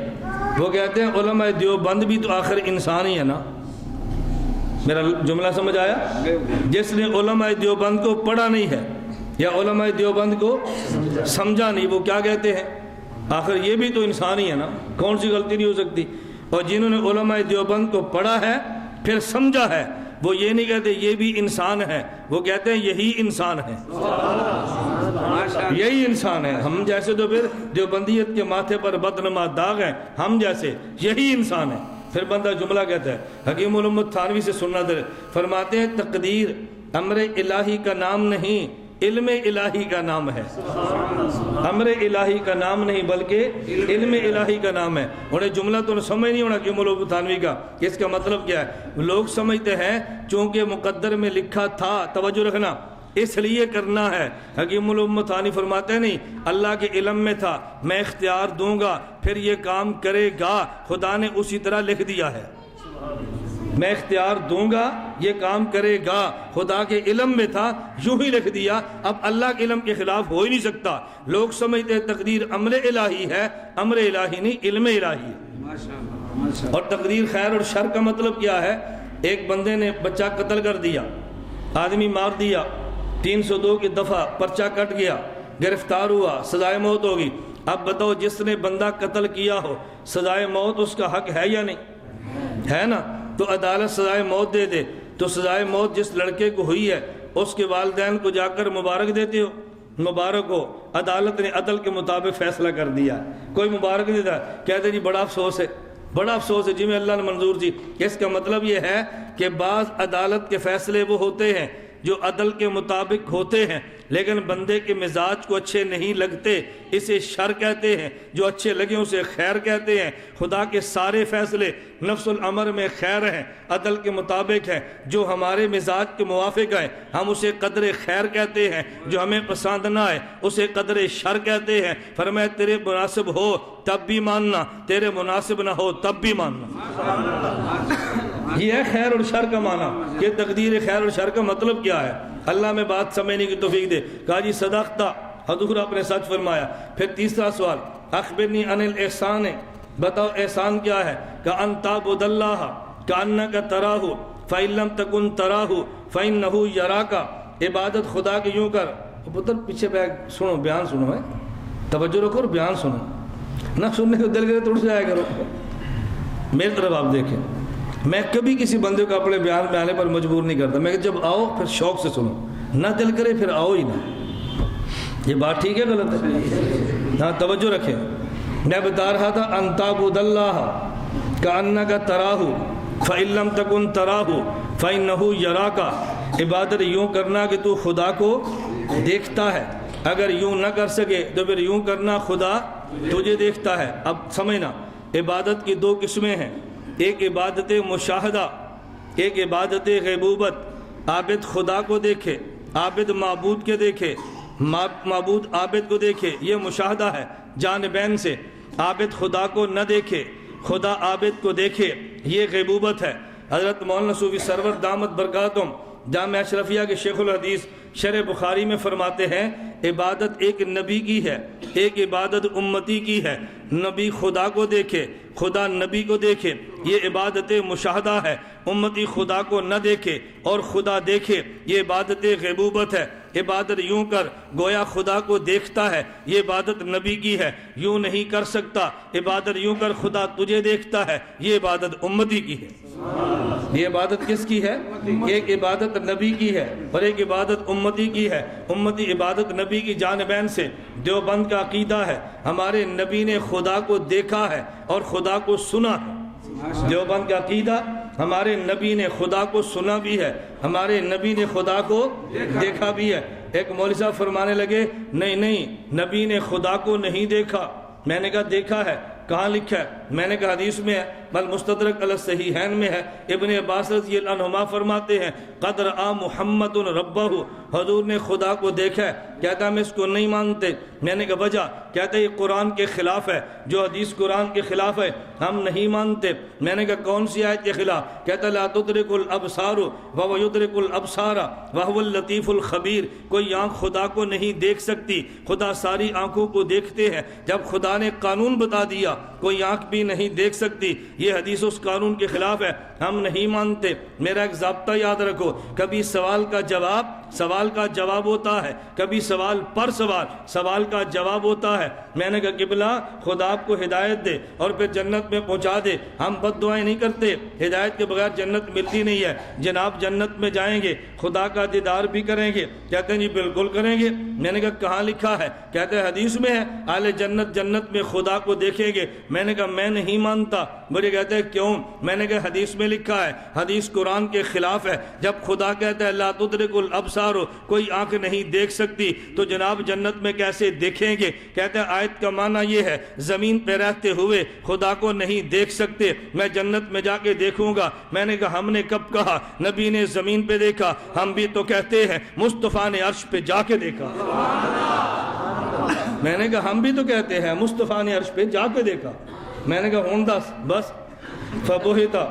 وہ کہتے ہیں علماء دیوبند بھی تو آخر انسان ہی ہے نا۔ میرا جملہ سمجھ آیا؟ جس نے علماء دیوبند کو پڑھا نہیں ہے یا علماء دیوبند کو سمجھا نہیں، وہ کیا کہتے ہیں آخر یہ بھی تو انسان ہی ہے نا، کون سی غلطی نہیں ہو سکتی۔ اور جنہوں نے علماء دیوبند کو پڑھا ہے پھر سمجھا ہے، وہ یہ نہیں کہتے یہ بھی انسان ہے، وہ کہتے ہیں یہی انسان ہے، یہی انسان ہے۔ ہم جیسے تو پھر دیوبندیت کے ماتھے پر بدنما داغ ہیں، ہم جیسے یہی انسان ہے۔ پھر بندہ جملہ کہتا ہے، حکیم الامت تھانوی سے سننا در فرماتے ہیں تقدیر امر الہی کا نام نہیں، علم الہی کا نام ہے۔ امر الہی کا نام نہیں بلکہ علم الہی کا نام ہے۔ انہیں جملہ تو سمجھ نہیں ہونا حکیم الامت تھانوی کا، اس کا مطلب کیا ہے۔ لوگ سمجھتے ہیں چونکہ مقدر میں لکھا تھا، توجہ رکھنا، اس لیے کرنا ہے۔ حکیم الامت تھانوی فرماتے ہیں نہیں، اللہ کے علم میں تھا، میں اختیار دوں گا پھر یہ کام کرے گا، خدا نے اسی طرح لکھ دیا ہے۔ میں اختیار دوں گا یہ کام کرے گا. خدا کے علم میں تھا، یوں ہی لکھ دیا. اب اللہ کے علم کے خلاف ہو ہی نہیں سکتا. لوگ سمجھتے ہیں تقدیر امر الہی ہے، امر الہی نہیں، علم الہی ہے. اور تقدیر خیر اور شر کا مطلب کیا ہے؟ ایک بندے نے بچہ قتل کر دیا، آدمی مار دیا، 302 کی دفعہ پرچہ کٹ گیا، گرفتار ہوا، سزائے موت ہوگی. اب بتاؤ جس نے بندہ قتل کیا ہو سزائے موت اس کا حق ہے یا نہیں؟ ہے نا. تو عدالت سزائے موت دے دے تو سزائے موت جس لڑکے کو ہوئی ہے اس کے والدین کو جا کر مبارک دیتے ہو؟ مبارک ہو، عدالت نے عدل کے مطابق فیصلہ کر دیا. کوئی مبارک نہیں دیتا، کہتے جی بڑا افسوس ہے، بڑا افسوس ہے جی میں اللہ نے منظور جی. اس کا مطلب یہ ہے کہ بعض عدالت کے فیصلے وہ ہوتے ہیں جو عدل کے مطابق ہوتے ہیں لیکن بندے کے مزاج کو اچھے نہیں لگتے، اسے شر کہتے ہیں. جو اچھے لگے اسے خیر کہتے ہیں. خدا کے سارے فیصلے نفس الامر میں خیر ہیں، عدل کے مطابق ہیں. جو ہمارے مزاج کے موافق ہے ہم اسے قدر خیر کہتے ہیں، جو ہمیں پسند نہ آئے اسے قدر شر کہتے ہیں. فرمایا تیرے مناسب ہو تب بھی ماننا، تیرے مناسب نہ ہو تب بھی ماننا. یہ ہے خیر اور شر کا معنی کہ تقدیر خیر اور شر کا مطلب کیا ہے. اللہ میں بات سمجھنے کی توفیق دے. کہا جی صدقتا، حضور آپ نے سچ فرمایا. پھر تیسرا سوال، اخبرنی عن الاحسان، بتاؤ احسان کیا ہے؟ کہ ان تعبد اللہ کانک تراہ فإن لم تکن تراہ فإنہ یراک. عبادت خدا کی یوں کر. پتر پیچھے بیٹھ سنو، بیان سنو ہے، توجہ رکھو اور بیان سنو، نہ سننے کو دل کرے تو اٹھ جایا کرو. میری طرف آپ دیکھیں، میں کبھی کسی بندے کو اپنے بیان میں آنے پر مجبور نہیں کرتا. میں کہ جب آؤ پھر شوق سے سنو، نہ دل کرے پھر آؤ ہی نہ. یہ بات ٹھیک ہے غلط ہے؟ ہاں توجہ رکھیں. میں بتا رہا تھا ان تعبد اللہ کانک تراہ فإن لم تکن تراہ فإنہ یراک. عبادت یوں کرنا کہ تو خدا کو دیکھتا ہے، اگر یوں نہ کر سکے تو پھر یوں کرنا خدا تجھے دیکھتا ہے. اب سمجھنا، عبادت کی دو قسمیں ہیں، ایک عبادت مشاہدہ، ایک عبادت غیبوبت. عابد خدا کو دیکھے، عابد معبود کے دیکھے، معبود عابد کو دیکھے، یہ مشاہدہ ہے جانبین سے. عابد خدا کو نہ دیکھے، خدا عابد کو دیکھے، یہ غیبوبت ہے. حضرت مولانا صوفی سرور دامت برکاتہم جامعہ اشرفیہ کے شیخ الحدیث شرح بخاری میں فرماتے ہیں عبادت ایک نبی کی ہے، ایک عبادت امتی کی ہے. نبی خدا کو دیکھے، خدا نبی کو دیکھے، یہ عبادت مشاہدہ ہے. امتی خدا کو نہ دیکھے اور خدا دیکھے، یہ عبادت غیبوبت ہے. عبادت یوں کر گویا خدا کو دیکھتا ہے، یہ عبادت نبی کی ہے. یوں نہیں کر سکتا، عبادت یوں کر خدا تجھے دیکھتا ہے، یہ عبادت امتی کی ہے. یہ عبادت کس کی ہے؟ ایک عبادت نبی کی ہے اور ایک عبادت امتی کی ہے. امتی عبادت نبی کی جانبین سے. دیوبند کا عقیدہ ہے ہمارے نبی نے خدا کو دیکھا ہے اور خدا کو سنا ہے. دیوبند کا عقیدہ ہمارے نبی نے خدا کو سنا بھی ہے، ہمارے نبی نے خدا کو دیکھا بھی ہے. ایک مولوی صاحب فرمانے لگے نہیں نبی نے خدا کو نہیں دیکھا. میں نے کہا دیکھا ہے، کہاں لکھا ہے؟ میں نے کہا حدیث میں ہے، بل مستدرک علی الصحیحین میں ہے. ابن عباس رضی اللہ عنہما فرماتے ہیں قد رآ محمد ربہ، حضور نے خدا کو دیکھا ہے. کہتا ہم اس کو نہیں مانتے. میں نے کہا وجہ؟ کہتا ہے یہ قرآن کے خلاف ہے، جو حدیث قرآن کے خلاف ہے ہم نہیں مانتے. میں نے کہا کون سی آیت کے خلاف؟ کہتا لا تدرک الابصار وهو يدرك الابصار وهو اللطیف الخبیر. کوئی آنکھ خدا کو نہیں دیکھ سکتی، خدا ساری آنکھوں کو دیکھتے ہیں. جب خدا نے قانون بتا دیا کوئی آنکھ بھی نہیں دیکھ سکتی، یہ حدیث اس قانون کے خلاف ہے، ہم نہیں مانتے. میرا ایک ضابطہ یاد رکھو، کبھی سوال کا جواب ہوتا ہے، کبھی سوال پر سوال کا جواب ہوتا ہے. میں نے کہا قبلہ خدا آپ کو ہدایت دے اور پھر جنت میں پہنچا دے. ہم بد دعائیں نہیں کرتے، ہدایت کے بغیر جنت ملتی نہیں ہے. جناب جنت میں جائیں گے، خدا کا دیدار بھی کریں گے. کہتے ہیں جی بالکل کریں گے. میں نے کہا کہاں لکھا ہے؟ کہتے ہیں حدیث میں ہے اہل جنت میں خدا کو دیکھیں گے. میں نے کہا میں نہیں مانتا. مجھے کہتے ہیں کیوں؟ میں نے کہا حدیث میں لکھا ہے، حدیث قرآن کے خلاف ہے. جب خدا کہتا ہے لا تدرک الابصار، کوئی آنکھ نہیں دیکھ سکتی، تو جناب جنت میں کیسے دیکھیں گے؟ کہتے ہیں آیت کا معنی یہ ہے زمین پہ رہتے ہوئے خدا کو نہیں دیکھ سکتے، میں جنت میں جا کے دیکھوں گا. میں نے کہا ہم نے کب کہا نبی نے زمین پہ دیکھا؟ ہم بھی تو کہتے ہیں مصطفیٰ نے عرش پہ جا کے دیکھا. میں نے کہا ہم بھی تو کہتے ہیں مصطفیٰ نے عرش پہ جا کے دیکھا. میں نے کہا ہوں بس فبہتا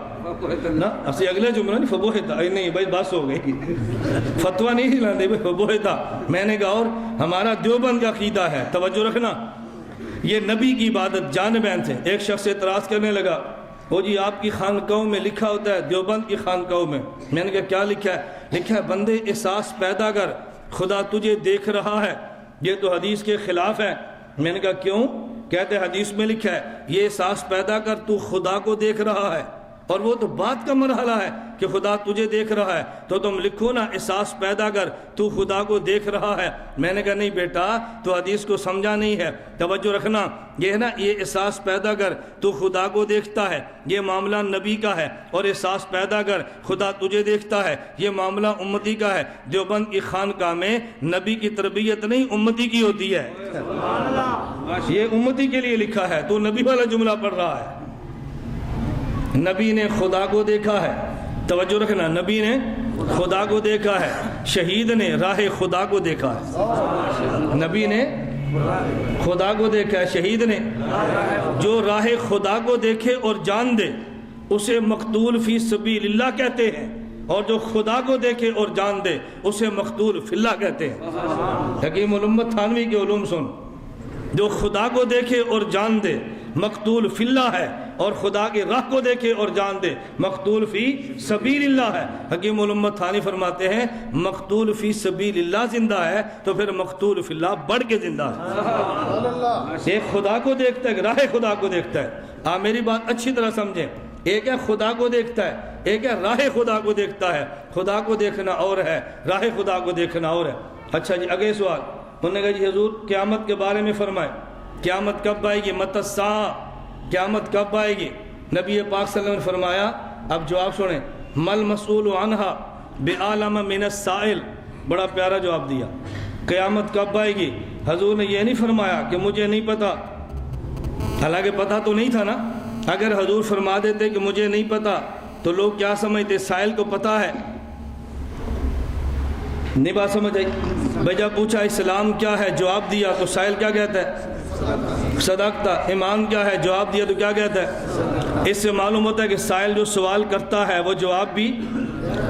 نا اسی اگلے جملہ نہیں فبہتا نہیں بھائی بس ہو گئی فتویٰ نہیں ہلاندے بھائی فبہتا میں نے کہا اور ہمارا دیوبند کا عقیدہ ہے توجہ رکھنا یہ نبی کی عبادت جان بین سے ایک شخص اعتراض کرنے لگا وہ جی آپ کی خانقاہوں میں لکھا ہوتا ہے دیوبند کی خانقاہوں میں نے کہا کیا لکھا ہے بندے احساس پیدا کر خدا تجھے دیکھ رہا ہے یہ تو حدیث کے خلاف ہے میں نے کہا کیوں کہتے حدیث میں لکھا ہے یہ احساس پیدا کر تو خدا کو دیکھ رہا ہے اور وہ تو بات کا مرحلہ ہے کہ خدا تجھے دیکھ رہا ہے تو تم لکھو نا احساس پیدا کر تو خدا کو دیکھ رہا ہے میں نے کہا نہیں بیٹا تو حدیث کو سمجھا نہیں ہے توجہ رکھنا یہ ہے نا یہ احساس پیدا کر تو خدا کو دیکھتا ہے یہ معاملہ نبی کا ہے اور احساس پیدا کر خدا تجھے دیکھتا ہے یہ معاملہ امتی کا ہے دیوبند کی خانقاہ میں نبی کی تربیت نہیں امتی کی ہوتی ہے یہ امتی کے لیے لکھا ہے تو نبی والا جملہ پڑھ رہا ہے نبی نے خدا کو دیکھا ہے توجہ رکھنا نبی نے خدا کو دیکھا ہے شہید نے راہ خدا کو دیکھا ہے نبی نے خدا کو دیکھا ہے شہید نے جو راہ خدا کو دیکھے اور جان دے اسے مقتول فی سبیل اللہ کہتے ہیں اور جو خدا کو دیکھے اور جان دے اسے مقتول فی اللہ کہتے ہیں حکیم الامت تھانوی کے علوم سن جو خدا کو دیکھے اور جان دے مقتول فی اللہ ہے اور خدا کی راہ کو دیکھے اور جان دے مقتول فی سبیل اللہ ہے حکیم الامت تھانی فرماتے ہیں مقتول فی سبیل اللہ زندہ ہے تو پھر مقتول فی اللہ بڑھ کے زندہ ہے ایک خدا کو دیکھتا ہے راہ خدا کو دیکھتا ہے آپ میری بات اچھی طرح سمجھیں ایک ہے خدا کو دیکھتا ہے ایک ہے راہ خدا کو دیکھتا ہے خدا کو دیکھنا اور ہے راہ خدا کو دیکھنا اور ہے اچھا جی اگلے سوال انہوں نے کہا جی حضور قیامت کے بارے میں فرمائے قیامت کب آئے گی متی الساعہ قیامت کب آئے گی نبی پاک صلی اللہ علیہ وسلم نے فرمایا اب جواب سنیں مل مسئول عنہا بعالم من السائل بڑا پیارا جواب دیا قیامت کب آئے گی حضور نے یہ نہیں فرمایا کہ مجھے نہیں پتا حالانکہ پتا تو نہیں تھا نا اگر حضور فرما دیتے کہ مجھے نہیں پتا تو لوگ کیا سمجھتے سائل کو پتا ہے نہیں بات سمجھ آئی بھائی جب پوچھا اسلام کیا ہے جواب دیا تو سائل کیا کہتا ہے صدقتا ایمان کیا ہے جواب دیا تو کیا کہتا ہے اس سے معلوم ہوتا ہے کہ سائل جو سوال کرتا ہے وہ جواب بھی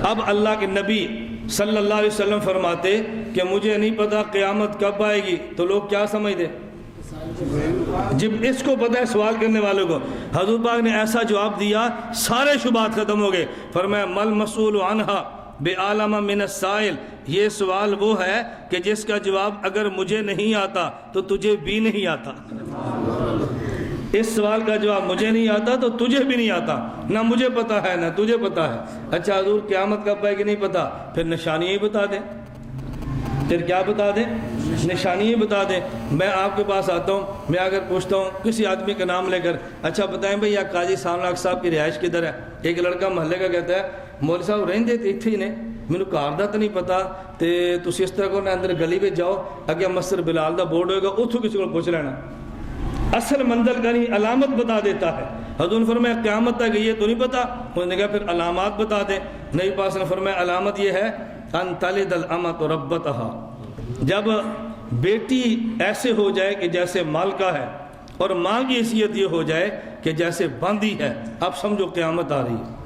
اب اللہ کے نبی صلی اللہ علیہ وسلم فرماتے کہ مجھے نہیں پتا قیامت کب آئے گی تو لوگ کیا سمجھتے جب اس کو پتہ ہے سوال کرنے والوں کو حضور پاک نے ایسا جواب دیا سارے شبہات ختم ہو گئے فرمایا مل مسئول عنہا بعالم من السائل یہ سوال وہ ہے کہ جس کا جواب اگر مجھے نہیں آتا تو تجھے بھی نہیں آتا اس سوال کا جواب مجھے نہیں آتا تو تجھے بھی نہیں آتا نہ مجھے پتا ہے نہ تجھے پتا ہے اچھا حضور قیامت کب آئے گی نہیں پتا پھر نشانی ہی بتا دیں پھر کیا بتا دیں نشانی ہی بتا دیں میں آپ کے پاس آتا ہوں میں اگر پوچھتا ہوں کسی آدمی کا نام لے کر اچھا بتائیں بھئی یا قاضی ساملاک صاحب کی رہائش کدھر ہے ایک لڑکا محلے کا کہتا ہے مولوی صاحب رہندے تے اتھے ہی نے مینوں گھر دا تے نہیں پتا تے تسی اس طرح کرنا اندر گلی وچ جاؤ اگے مسجد بلال دا بورڈ ہوئے گا اتھوں کسی کو پوچھ لینا اصل منزل کا نہیں علامت بتا دیتا ہے حضور نے فرمایا قیامت تک یہ تو نہیں پتا انہوں نے کہا پھر علامات بتا دیں نبی پاک نے فرمایا علامت یہ ہے ان تلد الامۃ ربتها جب بیٹی ایسے ہو جائے کہ جیسے مالکہ ہے اور ماں کی حیثیت یہ ہو جائے کہ جیسے باندھی ہے اب سمجھو قیامت آ رہی ہے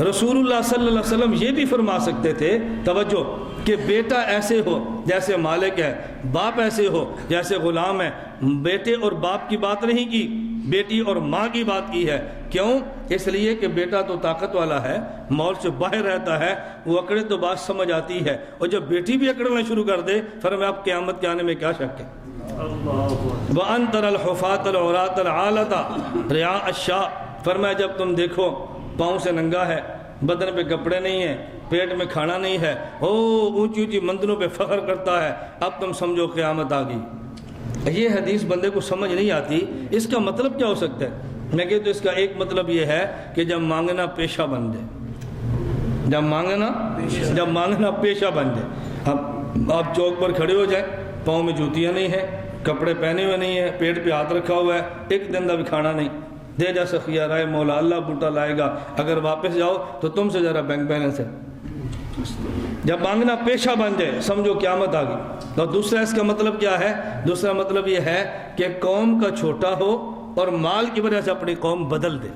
رسول اللہ صلی اللہ علیہ وسلم یہ بھی فرما سکتے تھے توجہ کہ بیٹا ایسے ہو جیسے مالک ہے باپ ایسے ہو جیسے غلام ہے بیٹے اور باپ کی بات نہیں کی بیٹی اور ماں کی بات کی ہے کیوں اس لیے کہ بیٹا تو طاقت والا ہے مول سے باہر رہتا ہے وہ اکڑے تو بات سمجھ آتی ہے اور جب بیٹی بھی اکڑنا شروع کر دے فرمایا اب قیامت کے آنے میں کیا شک ہے وَأَن تَرَى الْحُفَاةَ الْعُرَاةَ الْعَالَةَ رِعَاءَ الشَّاءِ فرمایا جب تم دیکھو پاؤں سے ننگا ہے بدن پہ کپڑے نہیں ہیں پیٹ میں کھانا نہیں ہے اونچی اونچی مندروں پہ فخر کرتا ہے اب تم سمجھو قیامت آ گئی یہ حدیث بندے کو سمجھ نہیں آتی اس کا مطلب کیا ہو سکتا ہے میں کہتا ہوں اس کا ایک مطلب یہ ہے کہ جب مانگنا پیشہ بن جائے جب مانگنا پیشہ بن جائے اب آپ چوک پر کھڑے ہو جائیں پاؤں میں جوتیاں نہیں ہیں کپڑے پہنے ہوئے نہیں ہیں پیٹ پہ ہاتھ رکھا ہوا ہے ایک دن کا بھی کھانا نہیں دے جا سخیا رائے مولا اللہ بوٹا لائے گا اگر واپس جاؤ تو تم سے ذرا بینک بیلنس ہے جب مانگنا پیشہ بن جائے سمجھو قیامت آ گئی اور دوسرا اس کا مطلب کیا ہے دوسرا مطلب یہ ہے کہ قوم کا چھوٹا ہو اور مال کی وجہ سے اپنی قوم بدل دے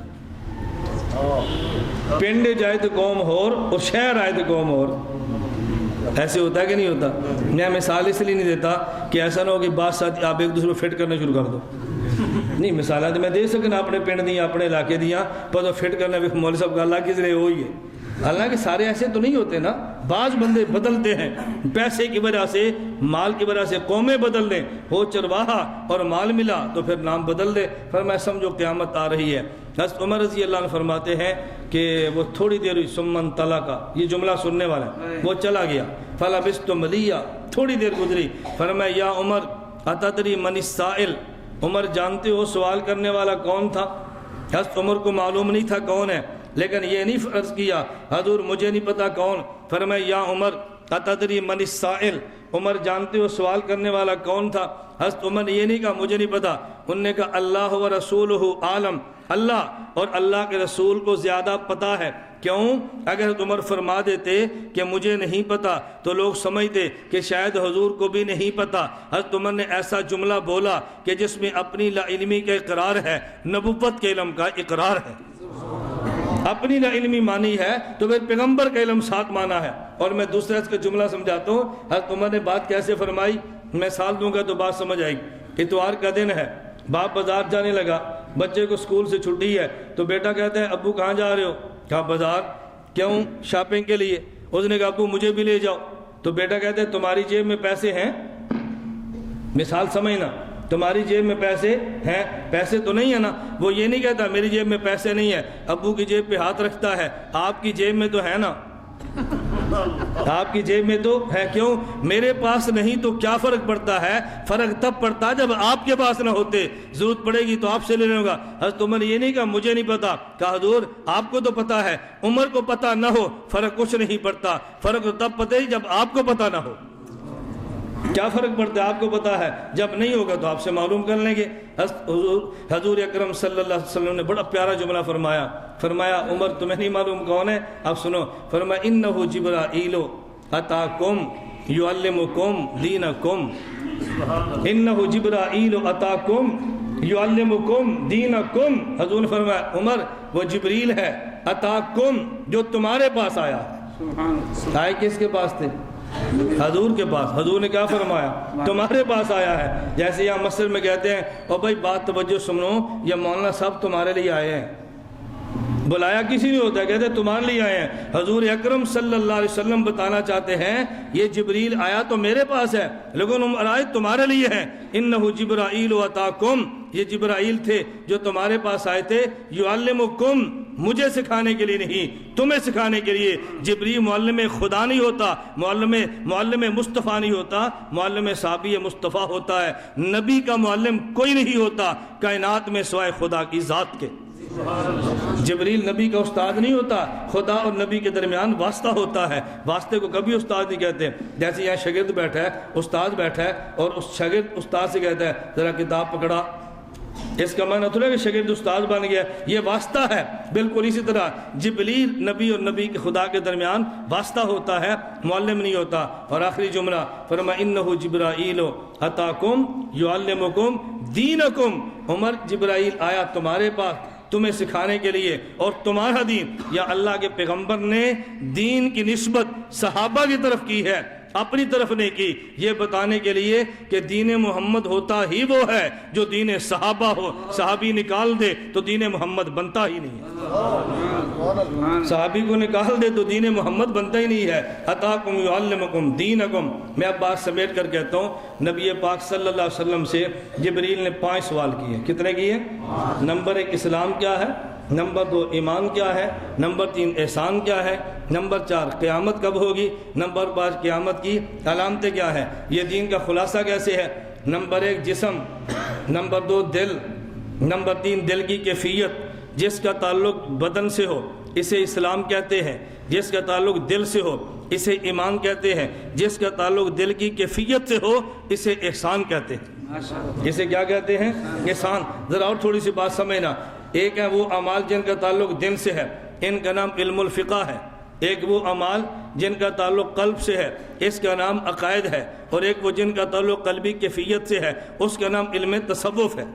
پنڈ جائے تو قوم اور شہر آئے تو قوم اور. ایسے ہوتا ہے کہ نہیں ہوتا؟ میں مثال اس لیے نہیں دیتا کہ ایسا نہ ہو کہ بعض ساتھ آپ ایک دوسرے کو فٹ کرنا شروع کر دو. نہیں مثالات میں دے سکنا اپنے پنڈ دیا اپنے علاقے دیا پر فٹ کرنا بھی مولوی صاحب کا اللہ کس لیے وہی ہے. حالانکہ سارے ایسے تو نہیں ہوتے نا, بعض بندے بدلتے ہیں پیسے کی وجہ سے, مال کی وجہ سے قومیں بدل دیں. ہو چرواہا اور مال ملا تو پھر نام بدل دے. فرمایا سمجھو قیامت آ رہی ہے. حضرت عمر رضی اللہ عنہ فرماتے ہیں کہ وہ تھوڑی دیر ہوئی سمن طلا کا, یہ جملہ سننے والا ہے, وہ چلا گیا. فلبثت ملیہ, تھوڑی دیر گزری. فرمایا یا عمر اتدری من السائل, عمر جانتے ہو سوال کرنے والا کون تھا؟ حضرت عمر کو معلوم نہیں تھا کون ہے, لیکن یہ نہیں فرض کیا حضور مجھے نہیں پتا کون. فرمایا یا عمر اتدری من السائل, عمر جانتے ہو سوال کرنے والا کون تھا؟ حضرت عمر نے یہ نہیں کہا مجھے نہیں پتا. انہوں نے کہا اللہ و رسولہ عالم, اللہ اور اللہ کے رسول کو زیادہ پتا ہے. کیوں؟ اگر عمر فرما دیتے کہ مجھے نہیں پتا تو لوگ سمجھتے کہ شاید حضور کو بھی نہیں پتا. حضرت عمر نے ایسا جملہ بولا کہ جس میں اپنی لا علمی کا اقرار ہے, نبوت کے علم کا اقرار ہے. اپنی لا علمی مانی ہے تو پھر پیغمبر کا علم ساتھ مانا ہے. اور میں دوسرا اس کا جملہ سمجھاتا ہوں. حضرت عمر نے بات کیسے فرمائی, میں سال دوں گا تو بات سمجھ آئے گی. اتوار کا دن ہے, باپ بازار جانے لگا, بچے کو اسکول سے چھٹی ہے تو بیٹا کہتا ہے ابو کہاں جا رہے ہو؟ کہا بازار. کیوں؟ شاپنگ کے لیے. اس نے کہا ابو مجھے بھی لے جاؤ. تو بیٹا کہتا ہے تمہاری جیب میں پیسے ہیں؟ مثال سمجھنا, تمہاری جیب میں پیسے ہیں؟ پیسے تو نہیں ہے نا. وہ یہ نہیں کہتا میری جیب میں پیسے نہیں ہے, ابو کی جیب پہ ہاتھ رکھتا ہے, آپ کی جیب میں تو ہے نا, آپ کی جیب میں تو ہے. کیوں؟ میرے پاس نہیں تو کیا فرق پڑتا ہے؟ فرق تب پڑتا جب آپ کے پاس نہ ہوتے, ضرورت پڑے گی تو آپ سے لے لوں گا. حضرت عمر یہ نہیں کہا مجھے نہیں پتا, کہا حضور آپ کو تو پتا ہے. عمر کو پتا نہ ہو فرق کچھ نہیں پڑتا, فرق تو تب پتہ ہی جب آپ کو پتا نہ ہو. کیا فرق پڑتا ہے؟ آپ کو پتا ہے, جب نہیں ہوگا تو آپ سے معلوم کر لیں گے. حضور اکرم صلی اللہ علیہ وسلم نے بڑا پیارا جملہ فرمایا. فرمایا عمر تمہیں نہیں معلوم کون ہے؟ اب سنو. فرمایا انہ جبرائیل اتاکم یعلمکم دینکم, انہ جبرائیل اتاکم یعلمکم دینکم. حضور نے فرمایا عمر وہ جبریل ہے, اتاکم جو تمہارے پاس آیا. آئے کس کے پاس تھے؟ حضور کے پاس. حضور نے کیا فرمایا؟ تمہارے پاس آیا ہے. جیسے یہاں مسجد میں کہتے ہیں اور بھائی بات توجہ سنو, یہ مولانا صاحب تمہارے لیے آئے ہیں. بلایا کسی نہیں ہوتا, کہتے ہیں تمہارے لیے آئے ہیں. حضور اکرم صلی اللہ علیہ وسلم بتانا چاہتے ہیں یہ جبریل آیا تو میرے پاس ہے, لیکن ہم آئے تمہارے لیے ہیں. انہ جبرائیل اتاکم, یہ جبرائیل تھے جو تمہارے پاس آئے تھے. یعلمکم, مجھے سکھانے کے لیے نہیں, تمہیں سکھانے کے لیے. جبریل معلم خدا نہیں ہوتا, معلم مصطفیٰ نہیں ہوتا, معلم صحابی مصطفیٰ ہوتا ہے. نبی کا معلم کوئی نہیں ہوتا کائنات میں سوائے خدا کی ذات کے. جبریل نبی کا استاد نہیں ہوتا, خدا اور نبی کے درمیان واسطہ ہوتا ہے. واسطے کو کبھی استاد نہیں کہتے. جیسے یہاں شاگرد بیٹھا ہے, استاد بیٹھا ہے, اور اس شاگرد استاد سے کہتا ہے ذرا کتاب پکڑا, اس کا معنی تھوڑا کہ شاگرد استاد بن گیا, یہ واسطہ ہے. بالکل اسی طرح جبریل نبی اور نبی کے خدا کے درمیان واسطہ ہوتا ہے, معلم نہیں ہوتا. اور آخری جملہ فرمایا انہ جبرائیل اتاکم یعلمکم دینکم. عمر جبرائیل آیا تمہارے پاس تمہیں سکھانے کے لیے, اور تمہارا دین یا اللہ کے پیغمبر نے دین کی نسبت صحابہ کی طرف کی ہے, اپنی طرف نہیں کی, یہ بتانے کے لیے کہ دین محمد ہوتا ہی وہ ہے جو دین صحابہ ہو. صحابی نکال دے تو دین محمد بنتا ہی نہیں ہے. صحابی کو نکال دے تو دین محمد بنتا ہی نہیں ہے. اتاکم یعلمکم دینکم. میں اب بات سمیٹ کر کہتا ہوں, نبی پاک صلی اللہ علیہ وسلم سے جبریل نے 5 سوال کیے. کتنے کیے؟ نمبر 1 اسلام کیا ہے, نمبر 2 ایمان کیا ہے, نمبر 3 احسان کیا ہے, نمبر 4 قیامت کب ہوگی, نمبر 5 قیامت کی علامتیں کیا ہے, یہ دین کا خلاصہ کیسے ہے. نمبر 1 جسم, نمبر 2 دل, نمبر 3 دل کی کیفیت, جس کا تعلق بدن سے ہو اسے اسلام کہتے ہیں, جس کا تعلق دل سے ہو اسے ایمان کہتے ہیں, جس کا تعلق دل کی کیفیت سے ہو اسے احسان کہتے ہیں. اسے کیا کہتے ہیں؟ احسان. ذرا اور تھوڑی سی بات سمجھنا. ایک ہے وہ اعمال جن کا تعلق دل سے ہے, ان کا نام علم الفقہ ہے. ایک وہ اعمال جن کا تعلق قلب سے ہے, اس کا نام عقائد ہے، اور ایک وہ جن کا تعلق قلبی کیفیت سے ہے اس کا نام علم تصوف ہے،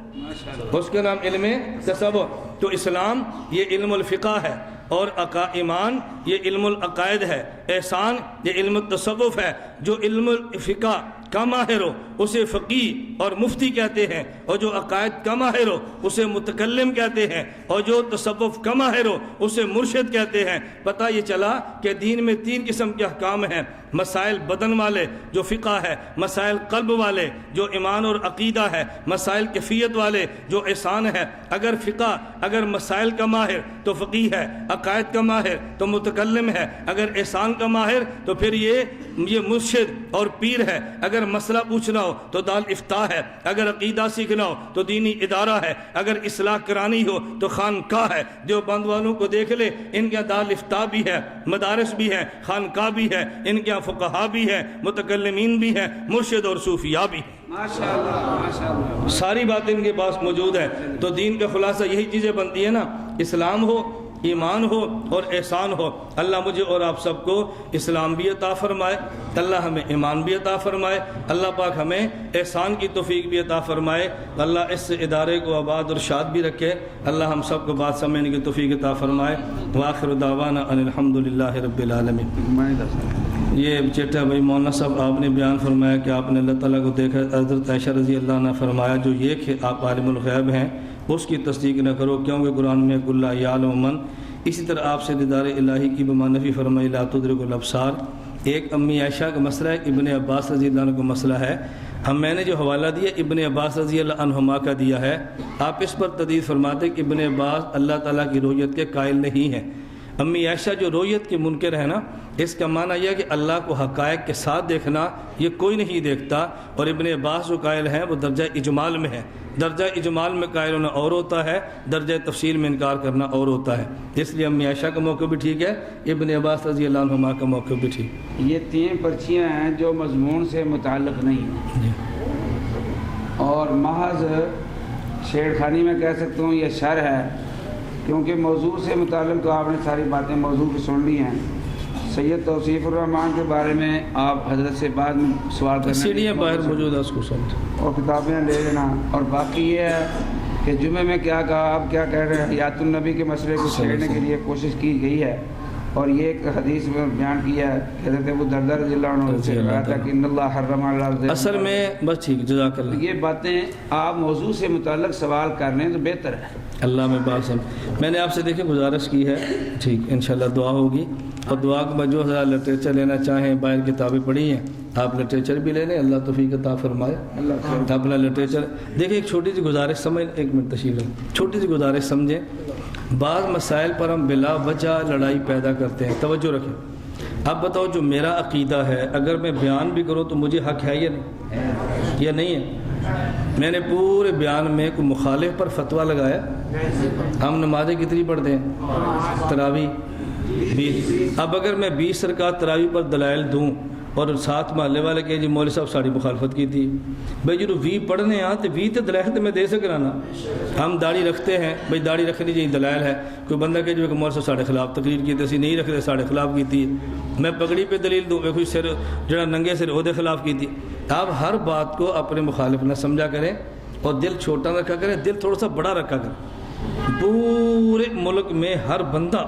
اس کا نام علم تصوف۔ تو اسلام یہ علم الفقہ ہے، اور ایمان یہ علم العقائد ہے، احسان یہ علم التصوف ہے۔ جو علم الفقہ کا ماہر ہو اسے فقیہ اور مفتی کہتے ہیں، اور جو عقائد کا ماہر ہو اسے متکلم کہتے ہیں، اور جو تصوف کا ماہر ہو اسے مرشد کہتے ہیں۔ پتہ یہ چلا کہ دین میں 3 قسم کے احکام ہیں، مسائل بدن والے جو فقہ ہے، مسائل قلب والے جو ایمان اور عقیدہ ہے، مسائل کیفیت والے جو احسان ہے۔ اگر فقہ اگر مسائل کا ماہر تو فقیہ ہے، عقائد کا ماہر تو متکلم ہے، اگر احسان کا ماہر تو پھر یہ مرشد اور پیر ہے۔ اگر مسئلہ پوچھنا ہو تو دار افتاء ہے، اگر عقیدہ سیکھنا ہو تو دینی ادارہ ہے، اگر اصلاح کرانی ہو تو خانقاہ ہے۔ دیوبند والوں کو دیکھ لے، ان کے دار افتاء بھی ہے، مدارس بھی ہیں، خانقاہ بھی ہے، ان کے فقہا بھی ہیں، متکلمین بھی ہیں، مرشد اور صوفیاء بھی ہیں۔ ماشاءاللہ ساری باتیں ان کے پاس موجود ہے۔ تو دین کا خلاصہ یہی چیزیں بنتی ہیں نا، اسلام ہو، ایمان ہو اور احسان ہو۔ اللہ مجھے اور آپ سب کو اسلام بھی عطا فرمائے، اللہ ہمیں ایمان بھی عطا فرمائے، اللہ پاک ہمیں احسان کی توفیق بھی عطا فرمائے، اللہ اس ادارے کو آباد اور شاد بھی رکھے، اللہ ہم سب کو بات سمجھنے کی توفیق عطا فرمائے۔ وآخر دعوانا ان الحمدللہ رب العالمین۔ یہ چیٹا بھائی مولانا صاحب آپ نے بیان فرمایا کہ آپ نے اللہ تعالیٰ کو دیکھا، حضرت عائشہ رضی اللہ عنہ فرمایا جو یہ کہ آپ عالم الغیب ہیں اس کی تصدیق نہ کرو، کیونکہ قرآن میں کل یعلم من۔ اسی طرح آپ سے دیدار الہی کی بمعنی فرمائی لا تدرک الابصار۔ ایک امی عائشہ کا مسئلہ ہے، ابن عباس رضی اللہ عنہ کا مسئلہ ہے۔ میں نے جو حوالہ دیا ابن عباس رضی اللہ عنہما کا دیا ہے، آپ اس پر تدید فرماتے کہ ابن عباس اللہ تعالیٰ کی رؤیت کے قائل نہیں ہیں۔ امی عائشہ جو رؤیت کے منکر ہے نا، اس کا معنی یہ ہے کہ اللہ کو حقائق کے ساتھ دیکھنا یہ کوئی نہیں دیکھتا، اور ابن عباس جو قائل ہیں وہ درجہ اجمال میں ہے۔ درجہ اجمال میں قائل ہونا اور ہوتا ہے، درجہ تفصیل میں انکار کرنا اور ہوتا ہے۔ اس لیے امی عائشہ کا موقع بھی ٹھیک ہے، ابن عباس رضی اللہ عنہما کا موقع بھی ٹھیک۔ یہ 3 پرچیاں ہیں جو مضمون سے متعلق نہیں ہیں، اور محض چھیڑخانی میں کہہ سکتا ہوں یہ شر ہے، کیونکہ موضوع سے متعلق تو آپ نے ساری باتیں موضوع کی سن لی ہیں۔ سید توصیف الرحمان کے بارے میں آپ حضرت سے بعد میں سوال کریں، سیڑھیاں باہر موجود ہے، اس کو سمجھ اور کتابیں لے لینا۔ اور باقی یہ ہے کہ جمعے میں کیا کہا، آپ کیا کہہ رہے ہیں، حیات النبی کے مسئلے کو چھیڑنے کے لیے کوشش کی گئی ہے، اور یہ ایک حدیث میں بیان کیا ہے کہ حضرت ابو درداء رضی اللہ عنہ سے کہا تھا کہ ان اللہ حرم علی الارض۔ اصل میں بس ٹھیک، جزاک اللہ۔ یہ باتیں آپ موضوع سے متعلق سوال کر لیں تو بہتر ہے۔ اللہ میں بات سمجھ، میں نے آپ سے دیکھیں گزارش کی ہے، ٹھیک انشاءاللہ دعا ہوگی، اور دعا کے بعد جو حضرات لٹریچر لینا چاہیں، باہر کتابیں پڑھی ہیں آپ لٹریچر بھی لے لیں، اللہ توفیق عطا فرمائے۔ اپنا لٹریچر دیکھیں۔ ایک چھوٹی سی گزارش سمجھ، ایک منٹ تشریف لیں، چھوٹی سی گزارش سمجھیں۔ بعض مسائل پر ہم بلا وجہ لڑائی پیدا کرتے ہیں، توجہ رکھیں۔ اب بتاؤ جو میرا عقیدہ ہے اگر میں بیان بھی کروں تو مجھے حق ہے یا نہیں ہے؟ میں نے پورے بیان میں کوئی مخالف پر فتویٰ لگایا؟ ہم نمازیں کتنی پڑھتے ہیں؟ تراویح 20۔ اب اگر میں 20 رکعت تراویح پر دلائل دوں اور ساتھ محلے والے کہ جی مولوی صاحب ساری مخالفت کی تھی، بھائی جو 20 پڑھنے آ تو 20 دلائل تو میں دے سکنا نا۔ ہم داڑھی رکھتے ہیں، بھائی داڑھی رکھنی چاہیے، دلائل ہے۔ کوئی بندہ کہ جو مولوی صاحب ساڑھے خلاف تقریر کی تھی، اسی نہیں رکھتے ساڑھے خلاف کی تھی۔ میں پگڑی پہ دلیل دوں، کوئی سر جڑا ننگے سر عہدے خلاف کی تھی۔ آپ ہر بات کو اپنے مخالف نہ سمجھا کریں، اور دل چھوٹا نہ رکھا کریں، دل تھوڑا سا بڑا رکھا کریں۔ پورے ملک میں ہر بندہ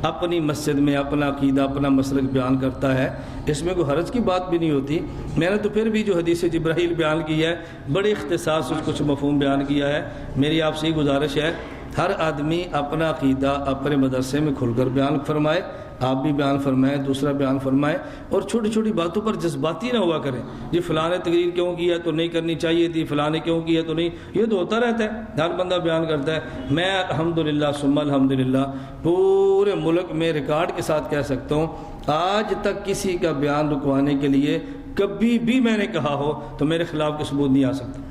اپنی مسجد میں اپنا عقیدہ اپنا مسلک بیان کرتا ہے، اس میں کوئی حرج کی بات بھی نہیں ہوتی۔ میں نے تو پھر بھی جو حدیث جبرائیل بیان کی ہے بڑے اختصار سے کچھ مفہوم بیان کیا ہے۔ میری آپ سے یہ گزارش ہے ہر آدمی اپنا عقیدہ اپنے مدرسے میں کھل کر بیان فرمائے، آپ بھی بیان فرمائیں، دوسرا بیان فرمائے، اور چھوٹی چھوٹی باتوں پر جذباتی نہ ہوا کریں۔ جی فلاں نے تقریر کیوں کیا تو نہیں کرنی چاہیے تھی، فلاں نے کیوں کیا تو نہیں، یہ تو ہوتا رہتا ہے، ہر بندہ بیان کرتا ہے۔ میں الحمدللہ ثم الحمدللہ پورے ملک میں ریکارڈ کے ساتھ کہہ سکتا ہوں، آج تک کسی کا بیان رکوانے کے لیے کبھی بھی میں نے کہا ہو تو میرے خلاف کوئی ثبوت نہیں آ سکتا۔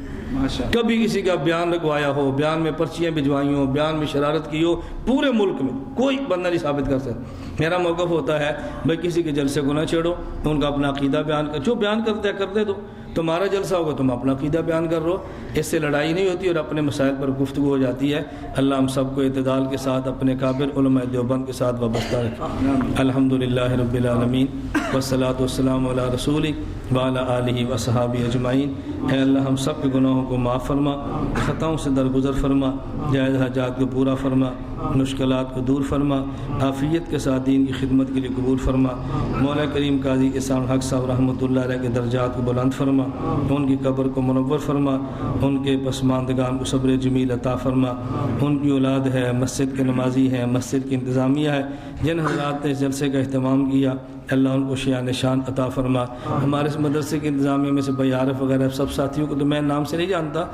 کبھی کسی کا بیان رکوایا ہو، بیان میں پرچیاں بھجوائی ہوں، بیان میں شرارت کی ہو، پورے ملک میں کوئی بندہ نہیں ثابت کر سکتا۔ میرا موقف ہوتا ہے بھائی کسی کے جلسے کو نہ چھیڑو، ان کا اپنا عقیدہ بیان کر، جو بیان کرتے ہیں کرتے دو۔ تمہارا جلسہ ہوگا تم اپنا عقیدہ بیان کر رہو، اس سے لڑائی نہیں ہوتی اور اپنے مسائل پر گفتگو ہو جاتی ہے۔ اللہ ہم سب کو اعتدال کے ساتھ اپنے قابل علماء دیوبند کے ساتھ وابستہ رکھے۔ الحمدللہ رب العالمین والصلاۃ والسلام علی رسولک وعلی آلہ وصحابہ اجمعین۔ اے اللہ ہم سب کے گناہوں کو معاف فرما، خطاؤں سے درگزر فرما، جائز حاجات کو پورا فرما، مشکلات کو دور فرما، عافیت کے ساتھ دین کی خدمت کے لیے قبول فرما۔ مولا کریم قاضی احسان حق صاحب رحمۃ اللہ علیہ کے درجات کو بلند فرما، ان کی قبر کو منور فرما، ان کے پسماندگان کو صبر جمیل عطا فرما۔ ان کی اولاد ہے، مسجد کے نمازی ہیں، مسجد کی انتظامیہ ہے، جن حضرات نے اس جلسے کا اہتمام کیا، اللہ ان کو شیان نشان عطا فرما۔ ہمارے اس مدرسے کے انتظامیہ میں سے بھائی عارف وغیرہ سب ساتھیوں کو تو میں نام سے نہیں جانتا،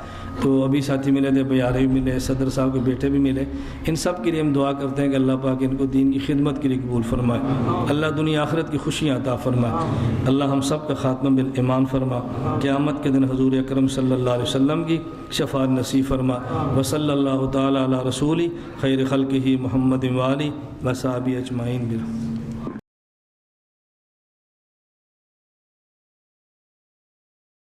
تو ابھی ساتھی ملے تھے، بھائی عارف بھی ملے، صدر صاحب کے بیٹے بھی ملے، ان سب کے لیے ہم دعا کرتے ہیں کہ اللہ پاک ان کو دین کی خدمت کے لیے قبول فرمائے، اللہ دنیا آخرت کی خوشیاں عطا فرمائے۔ اللہ ہم سب کا خاتمہ بالایمان فرما، قیامت کے دن حضور اکرم صلی اللہ علیہ وسلم کی شفاعت نصیب فرما۔ وصلی اللہ تعالی علی رسول خیر خلقہ محمد وآلہ وصحبہ اجمعین۔